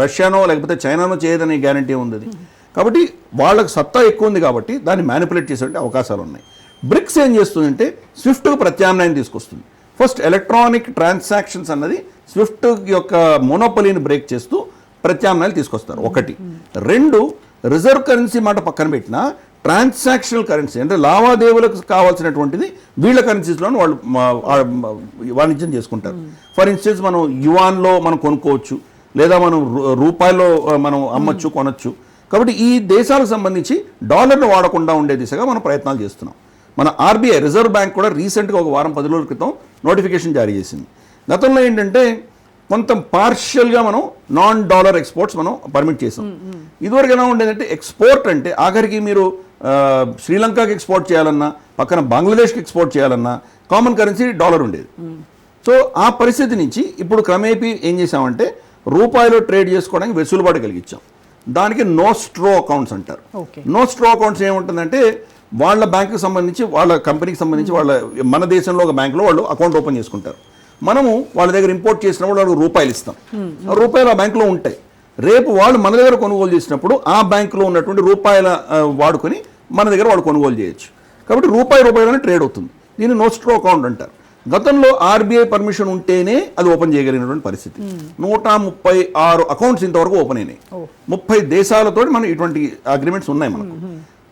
రష్యానో లేకపోతే చైనానో చేయదనే గ్యారంటీ ఉంది. కాబట్టి వాళ్ళకి సత్తా ఎక్కువ ఉంది కాబట్టి దాన్ని మ్యానిపులేట్ చేసే అవకాశాలు ఉన్నాయి. బ్రిక్స్ ఏం చేస్తుందంటే స్విఫ్ట్కు ప్రత్యామ్నాయం తీసుకొస్తుంది. ఫస్ట్ ఎలక్ట్రానిక్ ట్రాన్సాక్షన్స్ అన్నది స్విఫ్ట్ యొక్క మోనోపలీని బ్రేక్ చేస్తూ ప్రత్యామ్నాయాలు తీసుకొస్తారు. 1. 2, రిజర్వ్ కరెన్సీ మాట పక్కన పెట్టినా ట్రాన్సాక్షనల్ కరెన్సీ అంటే లావాదేవీలకు కావాల్సినటువంటిది వీళ్ళ కరెన్సీస్లోనే వాళ్ళు వాణిజ్యం చేసుకుంటారు. ఫర్ ఇన్స్టెన్స్ మనం యువాన్లో మనం కొనుక్కోవచ్చు, లేదా మనం రూపాయల్లో మనం అమ్మచ్చు, కొనొచ్చు. కాబట్టి ఈ దేశాలకు సంబంధించి డాలర్ను వాడకుండా ఉండే దిశగా మనం ప్రయత్నాలు చేస్తున్నాం. మన ఆర్బీఐ రిజర్వ్ బ్యాంక్ కూడా రీసెంట్గా ఒక వారం 10 రోజుల క్రితం నోటిఫికేషన్ జారీ చేసింది. గతంలో ఏంటంటే కొంత పార్షియల్గా మనం నాన్ డాలర్ ఎక్స్పోర్ట్స్ మనం పర్మిట్ చేసాం. ఇదివరకు ఎలా ఉండేదంటే ఎక్స్పోర్ట్ అంటే ఆఖరికి మీరు శ్రీలంకకి ఎక్స్పోర్ట్ చేయాలన్నా, పక్కన బంగ్లాదేశ్కి ఎక్స్పోర్ట్ చేయాలన్నా కామన్ కరెన్సీ డాలర్ ఉండేది. సో ఆ పరిస్థితి నుంచి ఇప్పుడు క్రమేపీ ఏం చేసామంటే రూపాయలు ట్రేడ్ చేసుకోవడానికి వెసులుబాటు కలిగించాం. దానికి నోస్ట్రో అకౌంట్స్ అంటారు. నోస్ట్రో అకౌంట్స్ ఏముంటుందంటే వాళ్ళ బ్యాంకుకి సంబంధించి, వాళ్ళ కంపెనీకి సంబంధించి, వాళ్ళ మన దేశంలో ఒక బ్యాంకులో వాళ్ళు అకౌంట్ ఓపెన్ చేసుకుంటారు. మనము వాళ్ళ దగ్గర ఇంపోర్ట్ చేసినప్పుడు వాళ్ళకి రూపాయలు ఇస్తాం. ఆ రూపాయలు ఆ బ్యాంకులో ఉంటాయి. రేపు వాళ్ళు మన దగ్గర కొనుగోలు చేసినప్పుడు ఆ బ్యాంకులో ఉన్నటువంటి రూపాయల వాడుకొని మన దగ్గర వాళ్ళు కొనుగోలు చేయొచ్చు. కాబట్టి రూపాయలనే ట్రేడ్ అవుతుంది. దీన్ని నోస్ట్రో అకౌంట్ అంటారు. గతంలో ఆర్బీఐ పర్మిషన్ ఉంటేనే అది ఓపెన్ చేయగలిగినటువంటి పరిస్థితి. 136 అకౌంట్స్ ఇంతవరకు ఓపెన్ అయినాయి. 30 దేశాలతో మనం ఇటువంటి అగ్రిమెంట్స్ ఉన్నాయి మనకు.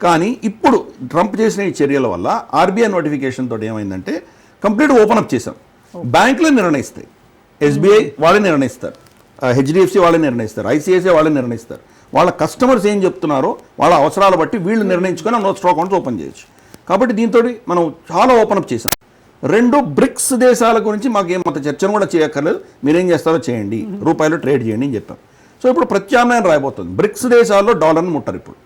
కానీ ఇప్పుడు ట్రంప్ చేసిన ఈ చర్యల వల్ల ఆర్బీఐ నోటిఫికేషన్ తోటి ఏమైందంటే కంప్లీట్ ఓపెన్ అప్ చేశాం. బ్యాంకులే నిర్ణయిస్తాయి. ఎస్బీఐ వాళ్ళే నిర్ణయిస్తారు, హెచ్డిఎఫ్సి వాళ్ళే నిర్ణయిస్తారు, ఐసిఐసిఐ వాళ్ళే నిర్ణయిస్తారు. వాళ్ళ కస్టమర్స్ ఏం చెప్తున్నారో వాళ్ళ అవసరాలు బట్టి వీళ్ళు నిర్ణయించుకొని నోస్ట్రో అకౌంట్స్ ఓపెన్ చేయొచ్చు. కాబట్టి దీంతో మనం చాలా ఓపెన్ అప్ చేశాం. 2 బ్రిక్స్ దేశాల గురించి మాకేం అంత చర్చను కూడా చేయక్కర్లేదు, మీరేం చేస్తారో చేయండి, రూపాయలు ట్రేడ్ చేయండి అని చెప్పాం. సో ఇప్పుడు ప్రత్యామ్నాయం రాయబోతుంది. బ్రిక్స్ దేశాల్లో డాలర్ని ముట్టారు. ఇప్పుడు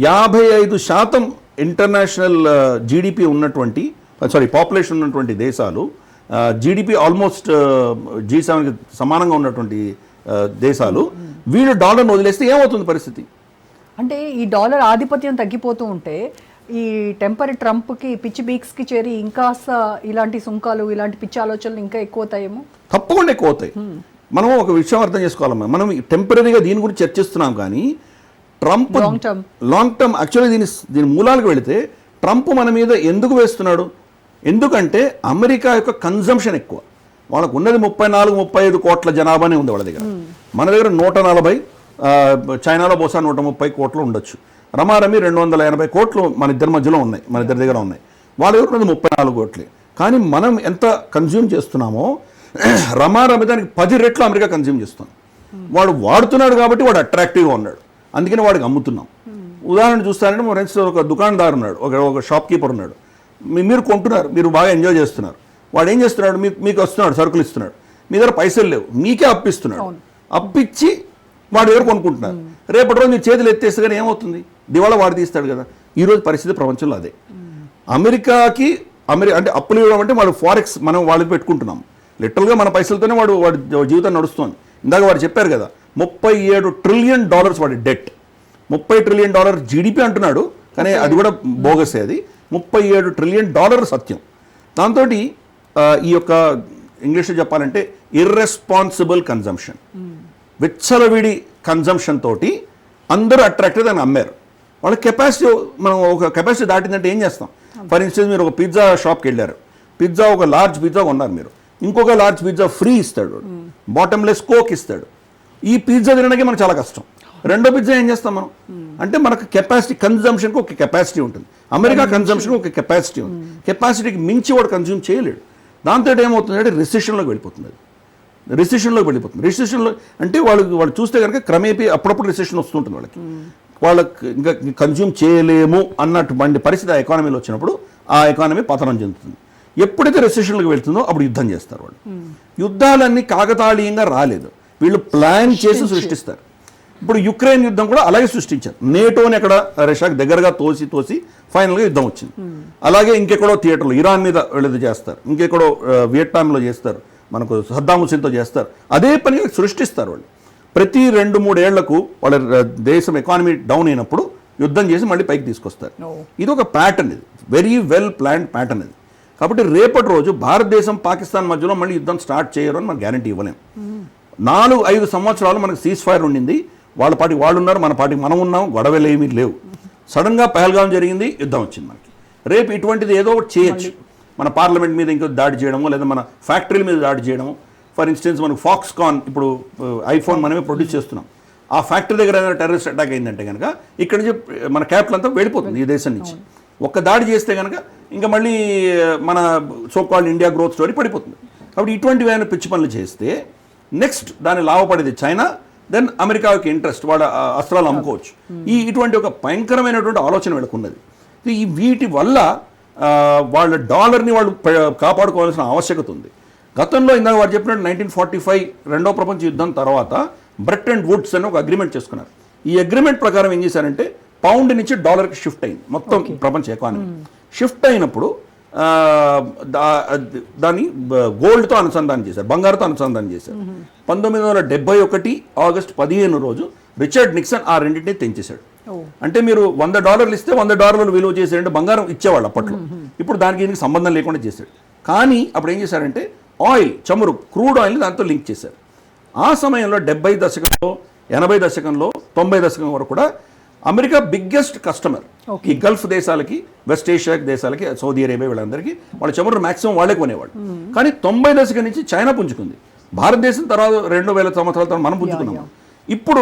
55% ఇంటర్నేషనల్ జీడిపి ఉన్నటువంటి పాపులేషన్ ఉన్నటువంటి దేశాలు, జీడిపి ఆల్మోస్ట్ G7కి సమానంగా ఉన్నటువంటి దేశాలు, వీళ్ళు డాలర్ను వదిలేస్తే ఏమవుతుంది పరిస్థితి? అంటే ఈ డాలర్ ఆధిపత్యం తగ్గిపోతూ ఉంటే ఈ టెంపరీ ట్రంప్కి పిచ్చి బీక్స్కి చేరి ఇంకా ఇలాంటి సుంకాలు, ఇలాంటి పిచ్చి ఆలోచనలు ఇంకా ఎక్కువ అవుతాయేమో. తప్పకుండా ఎక్కువ అవుతాయి. మనం ఒక విషయం అర్థం చేసుకోవాలమ్మా, మనం టెంపరీగా దీని గురించి చర్చిస్తున్నాం కానీ ట్రంప్ లాంగ్ టర్మ్ యాక్చువల్లీ దీని మూలాలకు వెళితే ట్రంప్ మన మీద ఎందుకు వేస్తున్నాడు? ఎందుకంటే అమెరికా యొక్క కన్జంప్షన్ ఎక్కువ. వాళ్ళకు ఉన్నది 34-35 కోట్ల జనాభానే ఉంది వాళ్ళ దగ్గర. మన దగ్గర 140, చైనాలో బహుశా 130 కోట్లు ఉండొచ్చు. రమారమి 280 కోట్లు మన ఇద్దరి మధ్యలో ఉన్నాయి, మన ఇద్దరి దగ్గర ఉన్నాయి. వాళ్ళ దగ్గర ఉన్నది 34 కోట్లే. కానీ మనం ఎంత కన్జ్యూమ్ చేస్తున్నామో రమారమి దానికి 10 రెట్లు అమెరికా కన్జ్యూమ్ చేస్తుంది. వాడు వాడుతున్నాడు కాబట్టి వాడు అట్రాక్టివ్గా ఉన్నాడు, అందుకని వాడికి అమ్ముతున్నాం. ఉదాహరణ చూస్తానంటే మా ఫ్రెండ్స్ ఒక దుకాణదారు ఉన్నాడు, ఒక షాప్ కీపర్ ఉన్నాడు. మీరు కొంటున్నారు, మీరు బాగా ఎంజాయ్ చేస్తున్నారు. వాడు ఏం చేస్తున్నాడు? మీకు వస్తున్నాడు, సరుకులు ఇస్తున్నాడు, మీ దగ్గర పైసలు లేవు, మీకే అప్పిస్తున్నాడు. అప్పిచ్చి వాడు దగ్గర కొనుక్కుంటున్నారు. రేపటి రోజు మీరు చేతులు ఎత్తేస్తే కానీ ఏమవుతుంది? దివాళా వాడు తీస్తాడు కదా. ఈరోజు పరిస్థితి ప్రపంచంలో అదే. అమెరికాకి అంటే అప్పులు ఇవ్వడం అంటే వాడు ఫారెక్స్ మనం వాళ్ళకి పెట్టుకుంటున్నాం. లిటరల్గా మన పైసలతోనే వాడి జీవితం నడుస్తుంది. ఇందాక వాడు చెప్పారు కదా, $37 ట్రిలియన్ వాడి డెట్. $30 ట్రిలియన్ జీడిపి అంటున్నాడు, కానీ అది కూడా బోగసే. అది $37 ట్రిలియన్ సత్యం. దాంతో ఈ యొక్క ఇంగ్లీష్లో చెప్పాలంటే ఇర్రెస్పాన్సిబుల్ కన్జంప్షన్, విచ్చలవిడి కన్జంప్షన్ తోటి అందరూ అట్రాక్టెడ్ అని అమ్మారు. వాళ్ళ కెపాసిటీ, మనం ఒక కెపాసిటీ దాటిందంటే ఏం చేస్తాం? ఫర్ ఇన్స్టెన్స్ మీరు ఒక పిజ్జా షాప్కి వెళ్ళారు, పిజ్జా ఒక లార్జ్ పిజ్జా కొన్నారు మీరు, ఇంకొక లార్జ్ పిజ్జా ఫ్రీ ఇస్తాడు, బాటమ్లెస్ కోక్ ఇస్తాడు. ఈ పిజ్జా తినడానికి మనకు చాలా కష్టం. రెండో పిజ్జా ఏం చేస్తాం మనం అంటే మనకు కెపాసిటీ, కన్జంప్షన్కి ఒక కెపాసిటీ ఉంటుంది. అమెరికా కన్జంప్షన్కి ఒక కెపాసిటీ ఉంది. కెపాసిటీకి మించి వాడు కన్జ్యూమ్ చేయలేడు. దాంతో ఏమవుతుందంటే రిసెషన్లోకి వెళ్ళిపోతుంది. రిసెషన్లో అంటే వాళ్ళు చూస్తే కనుక క్రమేపీ అప్పుడప్పుడు రిసెషన్ వస్తుంటుంది వాళ్ళకి ఇంకా కన్జ్యూమ్ చేయలేము అన్నటువంటి పరిస్థితి ఆ ఎకానమీలో వచ్చినప్పుడు ఆ ఎకానమీ పతనం చెందుతుంది. ఎప్పుడైతే రిసెషన్లోకి వెళ్తుందో అప్పుడు యుద్ధం చేస్తారు వాళ్ళు. యుద్ధాలన్నీ కాకతాళీయంగా రాలేదు, వీళ్ళు ప్లాన్ చేసి సృష్టిస్తారు. ఇప్పుడు యుక్రెయిన్ యుద్ధం కూడా అలాగే సృష్టించారు. నేటోని అక్కడ రష్యాకి దగ్గరగా తోసి ఫైనల్గా యుద్ధం వచ్చింది. అలాగే ఇంకెక్కడో థియేటర్లో ఇరాన్ మీద వీళ్ళు చేస్తారు, ఇంకెక్కడో వియట్నాంలో చేస్తారు, మనకు సద్దాం హుస్సేన్తో చేస్తారు. అదే పనిగా సృష్టిస్తారు వాళ్ళు. ప్రతి 2-3 ఏళ్లకు వాళ్ళ దేశం ఎకానమీ డౌన్ అయినప్పుడు యుద్ధం చేసి మళ్ళీ పైకి తీసుకొస్తారు. ఇది ఒక ప్యాటర్న్, ఇది వెరీ వెల్ ప్లాన్డ్ ప్యాటర్న్ ఇది. కాబట్టి రేపటి రోజు భారతదేశం పాకిస్తాన్ మధ్యలో మళ్ళీ యుద్ధం స్టార్ట్ చేయరు అని మనం గ్యారంటీ ఇవ్వలేం. 4-5 సంవత్సరాలు మనకు సీజ్ ఫైర్ ఉండింది. వాళ్ళ పాటికి వాళ్ళు ఉన్నారు, మన పాటికి మనం ఉన్నాం, గొడవలు ఏమీ లేవు. సడన్గా పహల్గాం జరిగింది, యుద్ధం వచ్చింది మనకి. రేపు ఇటువంటిది ఏదో ఒకటి చేయొచ్చు. మన పార్లమెంట్ మీద ఇంకో దాడి చేయడమో, లేదా మన ఫ్యాక్టరీల మీద దాడి చేయడమో. ఫర్ ఇన్స్టెన్స్ మనకు ఫాక్స్కాన్, ఇప్పుడు ఐఫోన్ మనమే ప్రొడ్యూస్ చేస్తున్నాం, ఆ ఫ్యాక్టరీ దగ్గర ఏదైనా టెర్రరిస్ట్ అటాక్ అయిందంటే కనుక ఇక్కడ నుంచి మన క్యాపిటల్ అంతా వెళ్ళిపోతుంది ఈ దేశం నుంచి. ఒక్క దాడి చేస్తే కనుక ఇంకా మళ్ళీ మన సోకాల్డ్ ఇండియా గ్రోత్ స్టోరీ పడిపోతుంది. కాబట్టి ఇటువంటివి ఏమైనా పిచ్చి పనులు చేస్తే నెక్స్ట్ దాన్ని లాభపడేది చైనా, దెన్ అమెరికాకి ఇంట్రెస్ట్, వాళ్ళ అస్త్రాలు అమ్ముకోవచ్చు. ఇటువంటి ఒక భయంకరమైనటువంటి ఆలోచన వీళ్ళకున్నది. వీటి వల్ల వాళ్ళ డాలర్ని వాళ్ళు కాపాడుకోవాల్సిన ఆవశ్యకత ఉంది. గతంలో ఇందాక వారు చెప్పినట్టు 1945 రెండో ప్రపంచ యుద్ధం తర్వాత బ్రెటన్ వుడ్స్ అని ఒక అగ్రిమెంట్ చేసుకున్నారు. ఈ అగ్రిమెంట్ ప్రకారం ఏం చేశారంటే పౌండ్ నుంచి డాలర్కి షిఫ్ట్ అయింది మొత్తం ప్రపంచ ఎకానమీ. షిఫ్ట్ అయినప్పుడు దాన్ని గోల్డ్తో అనుసంధానం చేశారు, బంగారుతో అనుసంధానం చేశారు. 1971 ఆగస్టు 15 రోజు రిచర్డ్ నిక్సన్ ఆ రెండింటిని తెంచేశాడు. అంటే మీరు $100 ఇస్తే $100 విలువ చేశారంటే బంగారం ఇచ్చేవాళ్ళు అప్పట్లో. ఇప్పుడు దానికి దీనికి సంబంధం లేకుండా చేశాడు. కానీ అప్పుడు ఏం చేశారంటే ఆయిల్, చమురు, క్రూడ్ ఆయిల్ని దాంతో లింక్ చేశారు. ఆ సమయంలో 70 దశకంలో, 80 దశకంలో, 90 దశకం వరకు కూడా అమెరికా బిగ్గెస్ట్ కస్టమర్ ఈ గల్ఫ్ దేశాలకి, వెస్ట్ ఏషియా దేశాలకి, సౌదీ అరేబియా వీళ్ళందరికీ వాళ్ళ చమురు మాక్సిమం వాళ్ళే కొనేవాళ్ళు. కానీ 90 దశకం నుంచి చైనా పుంజుకుంది. భారతదేశం తర్వాత 2000 సంవత్సరాల తర్వాత మనం పుంజుకున్నాము. ఇప్పుడు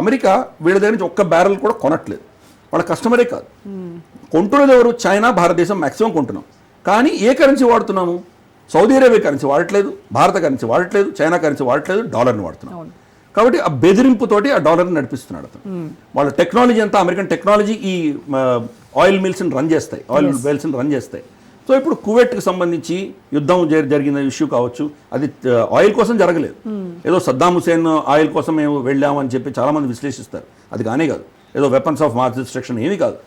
అమెరికా వీళ్ళ దగ్గర నుంచి ఒక్క బ్యారెల్ కూడా కొనట్లేదు. వాళ్ళ కస్టమరే కాదు, కొంటున్నది ఎవరు? చైనా, భారతదేశం మాక్సిమం కొంటున్నాం. కానీ ఏ కరెన్సీ వాడుతున్నాము? సౌదీ అరేబియా కరెన్సీ వాడట్లేదు, భారత కరెన్సీ వాడట్లేదు, చైనా కరెన్సీ వాడట్లేదు, డాలర్ని వాడుతున్నాం. కాబట్టి ఆ బెదిరింపుతోటి ఆ డాలర్ని నడిపిస్తున్నాడు అతను. వాళ్ళ టెక్నాలజీ అంతా అమెరికన్ టెక్నాలజీ ఈ ఆయిల్ మిల్స్ని రన్ చేస్తాయి, ఆయిల్ వెల్స్ని రన్ చేస్తాయి. సో ఇప్పుడు కువైట్కి సంబంధించి యుద్ధం జరిగిన ఇష్యూ కావచ్చు, అది ఆయిల్ కోసం జరగలేదు. ఏదో సద్దాం హుసేన్ ఆయిల్ కోసం మేము వెళ్ళామని చెప్పి చాలామంది విశ్లేషిస్తారు. అది కానే కాదు, ఏదో వెపన్స్ ఆఫ్ మాస్ డిస్ట్రక్షన్ ఏమీ కాదు.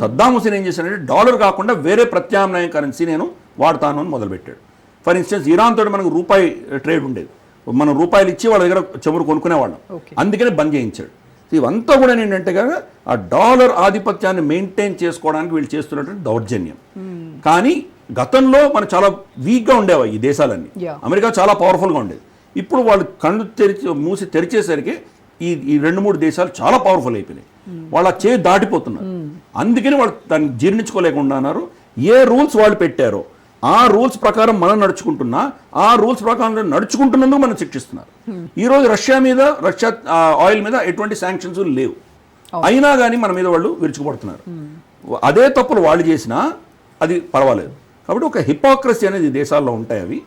సద్దాం హుసేన్ ఏం చేశాడంటే డాలర్ కాకుండా వేరే ప్రత్యామ్నాయ కరెన్సీ నేను వాడతాను అని మొదలుపెట్టాడు. ఫర్ ఇన్స్టెన్స్ ఇరాన్ తోటి మనకు రూపాయి ట్రేడ్ ఉండేది, మనం రూపాయలు ఇచ్చి వాళ్ళ దగ్గర చమురు కొనుక్కునేవాళ్ళం, అందుకనే బంద్ చేయించాడు. ఇవంతా కూడా ఏంటంటే కదా ఆ డాలర్ ఆధిపత్యాన్ని మెయింటైన్ చేసుకోవడానికి వీళ్ళు చేస్తున్నటువంటి దౌర్జన్యం. కానీ గతంలో మనం చాలా వీక్గా ఉండేవా ఈ దేశాలన్నీ, అమెరికా చాలా పవర్ఫుల్గా ఉండేది. ఇప్పుడు వాళ్ళు కళ్ళు మూసి తెరిచేసరికి ఈ 2-3 దేశాలు చాలా పవర్ఫుల్ అయిపోయినాయి. వాళ్ళ చేయి దాటిపోతున్నారు. అందుకని వాళ్ళు దాన్ని జీర్ణించుకోలేకుండా అన్నారు. ఏ రూల్స్ వాళ్ళు పెట్టారో ఆ రూల్స్ ప్రకారం మనం నడుచుకుంటున్నా, ఆ రూల్స్ ప్రకారం నడుచుకుంటున్నందుకు మనం శిక్షిస్తున్నారు. ఈరోజు రష్యా ఆయిల్ మీద ఎటువంటి శాంక్షన్స్ లేవు, అయినా కానీ మన మీద వాళ్ళు విరుచుకుపడుతున్నారు. అదే తప్పులు వాళ్ళు చేసినా అది పర్వాలేదు. కాబట్టి ఒక హిపోక్రసీ అనేది దేశాల్లో ఉంటాయి అవి.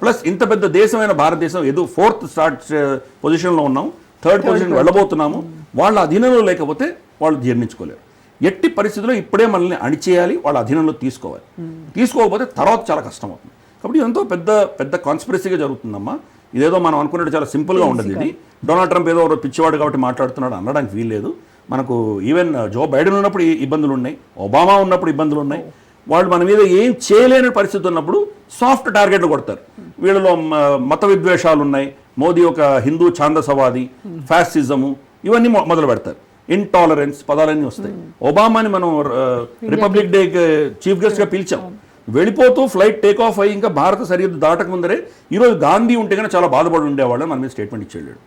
ప్లస్ ఇంత పెద్ద దేశమైన భారతదేశం ఏదో 4th పొజిషన్లో ఉన్నాం, 3rd పొజిషన్ వెళ్ళబోతున్నాము. వాళ్ళ అధీనంలో లేకపోతే వాళ్ళు జీర్ణించుకోలేరు. ఎట్టి పరిస్థితుల్లో ఇప్పుడే మనల్ని అణిచేయాలి, వాళ్ళ అధీనంలో తీసుకోవాలి. తీసుకోకపోతే తర్వాత చాలా కష్టం అవుతుంది. కాబట్టి ఇదంతా పెద్ద కాన్స్పిరసీగా జరుగుతుందమ్మా. ఇదేదో మనం అనుకున్నట్టు చాలా సింపుల్గా ఉండదు. ఇది డొనాల్డ్ ట్రంప్ ఏదో పిచ్చివాడు కాబట్టి మాట్లాడుతున్నాడు అనడానికి వీల్లేదు. మనకు ఈవెన్ జో బైడెన్ ఉన్నప్పుడు ఇబ్బందులు ఉన్నాయి, ఒబామా ఉన్నప్పుడు ఇబ్బందులు ఉన్నాయి. వాళ్ళు మన మీద ఏం చేయలేని పరిస్థితి ఉన్నప్పుడు సాఫ్ట్ టార్గెట్లు కొడతారు. వీళ్ళలో మత విద్వేషాలు ఉన్నాయి, మోదీ ఒక హిందూ ఛాందసవాది, ఫ్యాసిజము, ఇవన్నీ మొదలు పెడతారు. ఇంటాలరెన్స్ పదాలన్నీ వస్తాయి. ఒబామాని మనం రిపబ్లిక్ డే చీఫ్ గెస్ట్గా పిలిచాం. వెళ్ళిపోతూ ఫ్లైట్ టేక్ ఆఫ్ అయ్యి ఇంకా భారత సరిహద్దు దాటక ముందరే ఈరోజు గాంధీ ఉంటే కన్నా చాలా బాధపడి ఉండేవాళ్ళని మన మీద స్టేట్మెంట్ ఇచ్చేళ్ళాడు.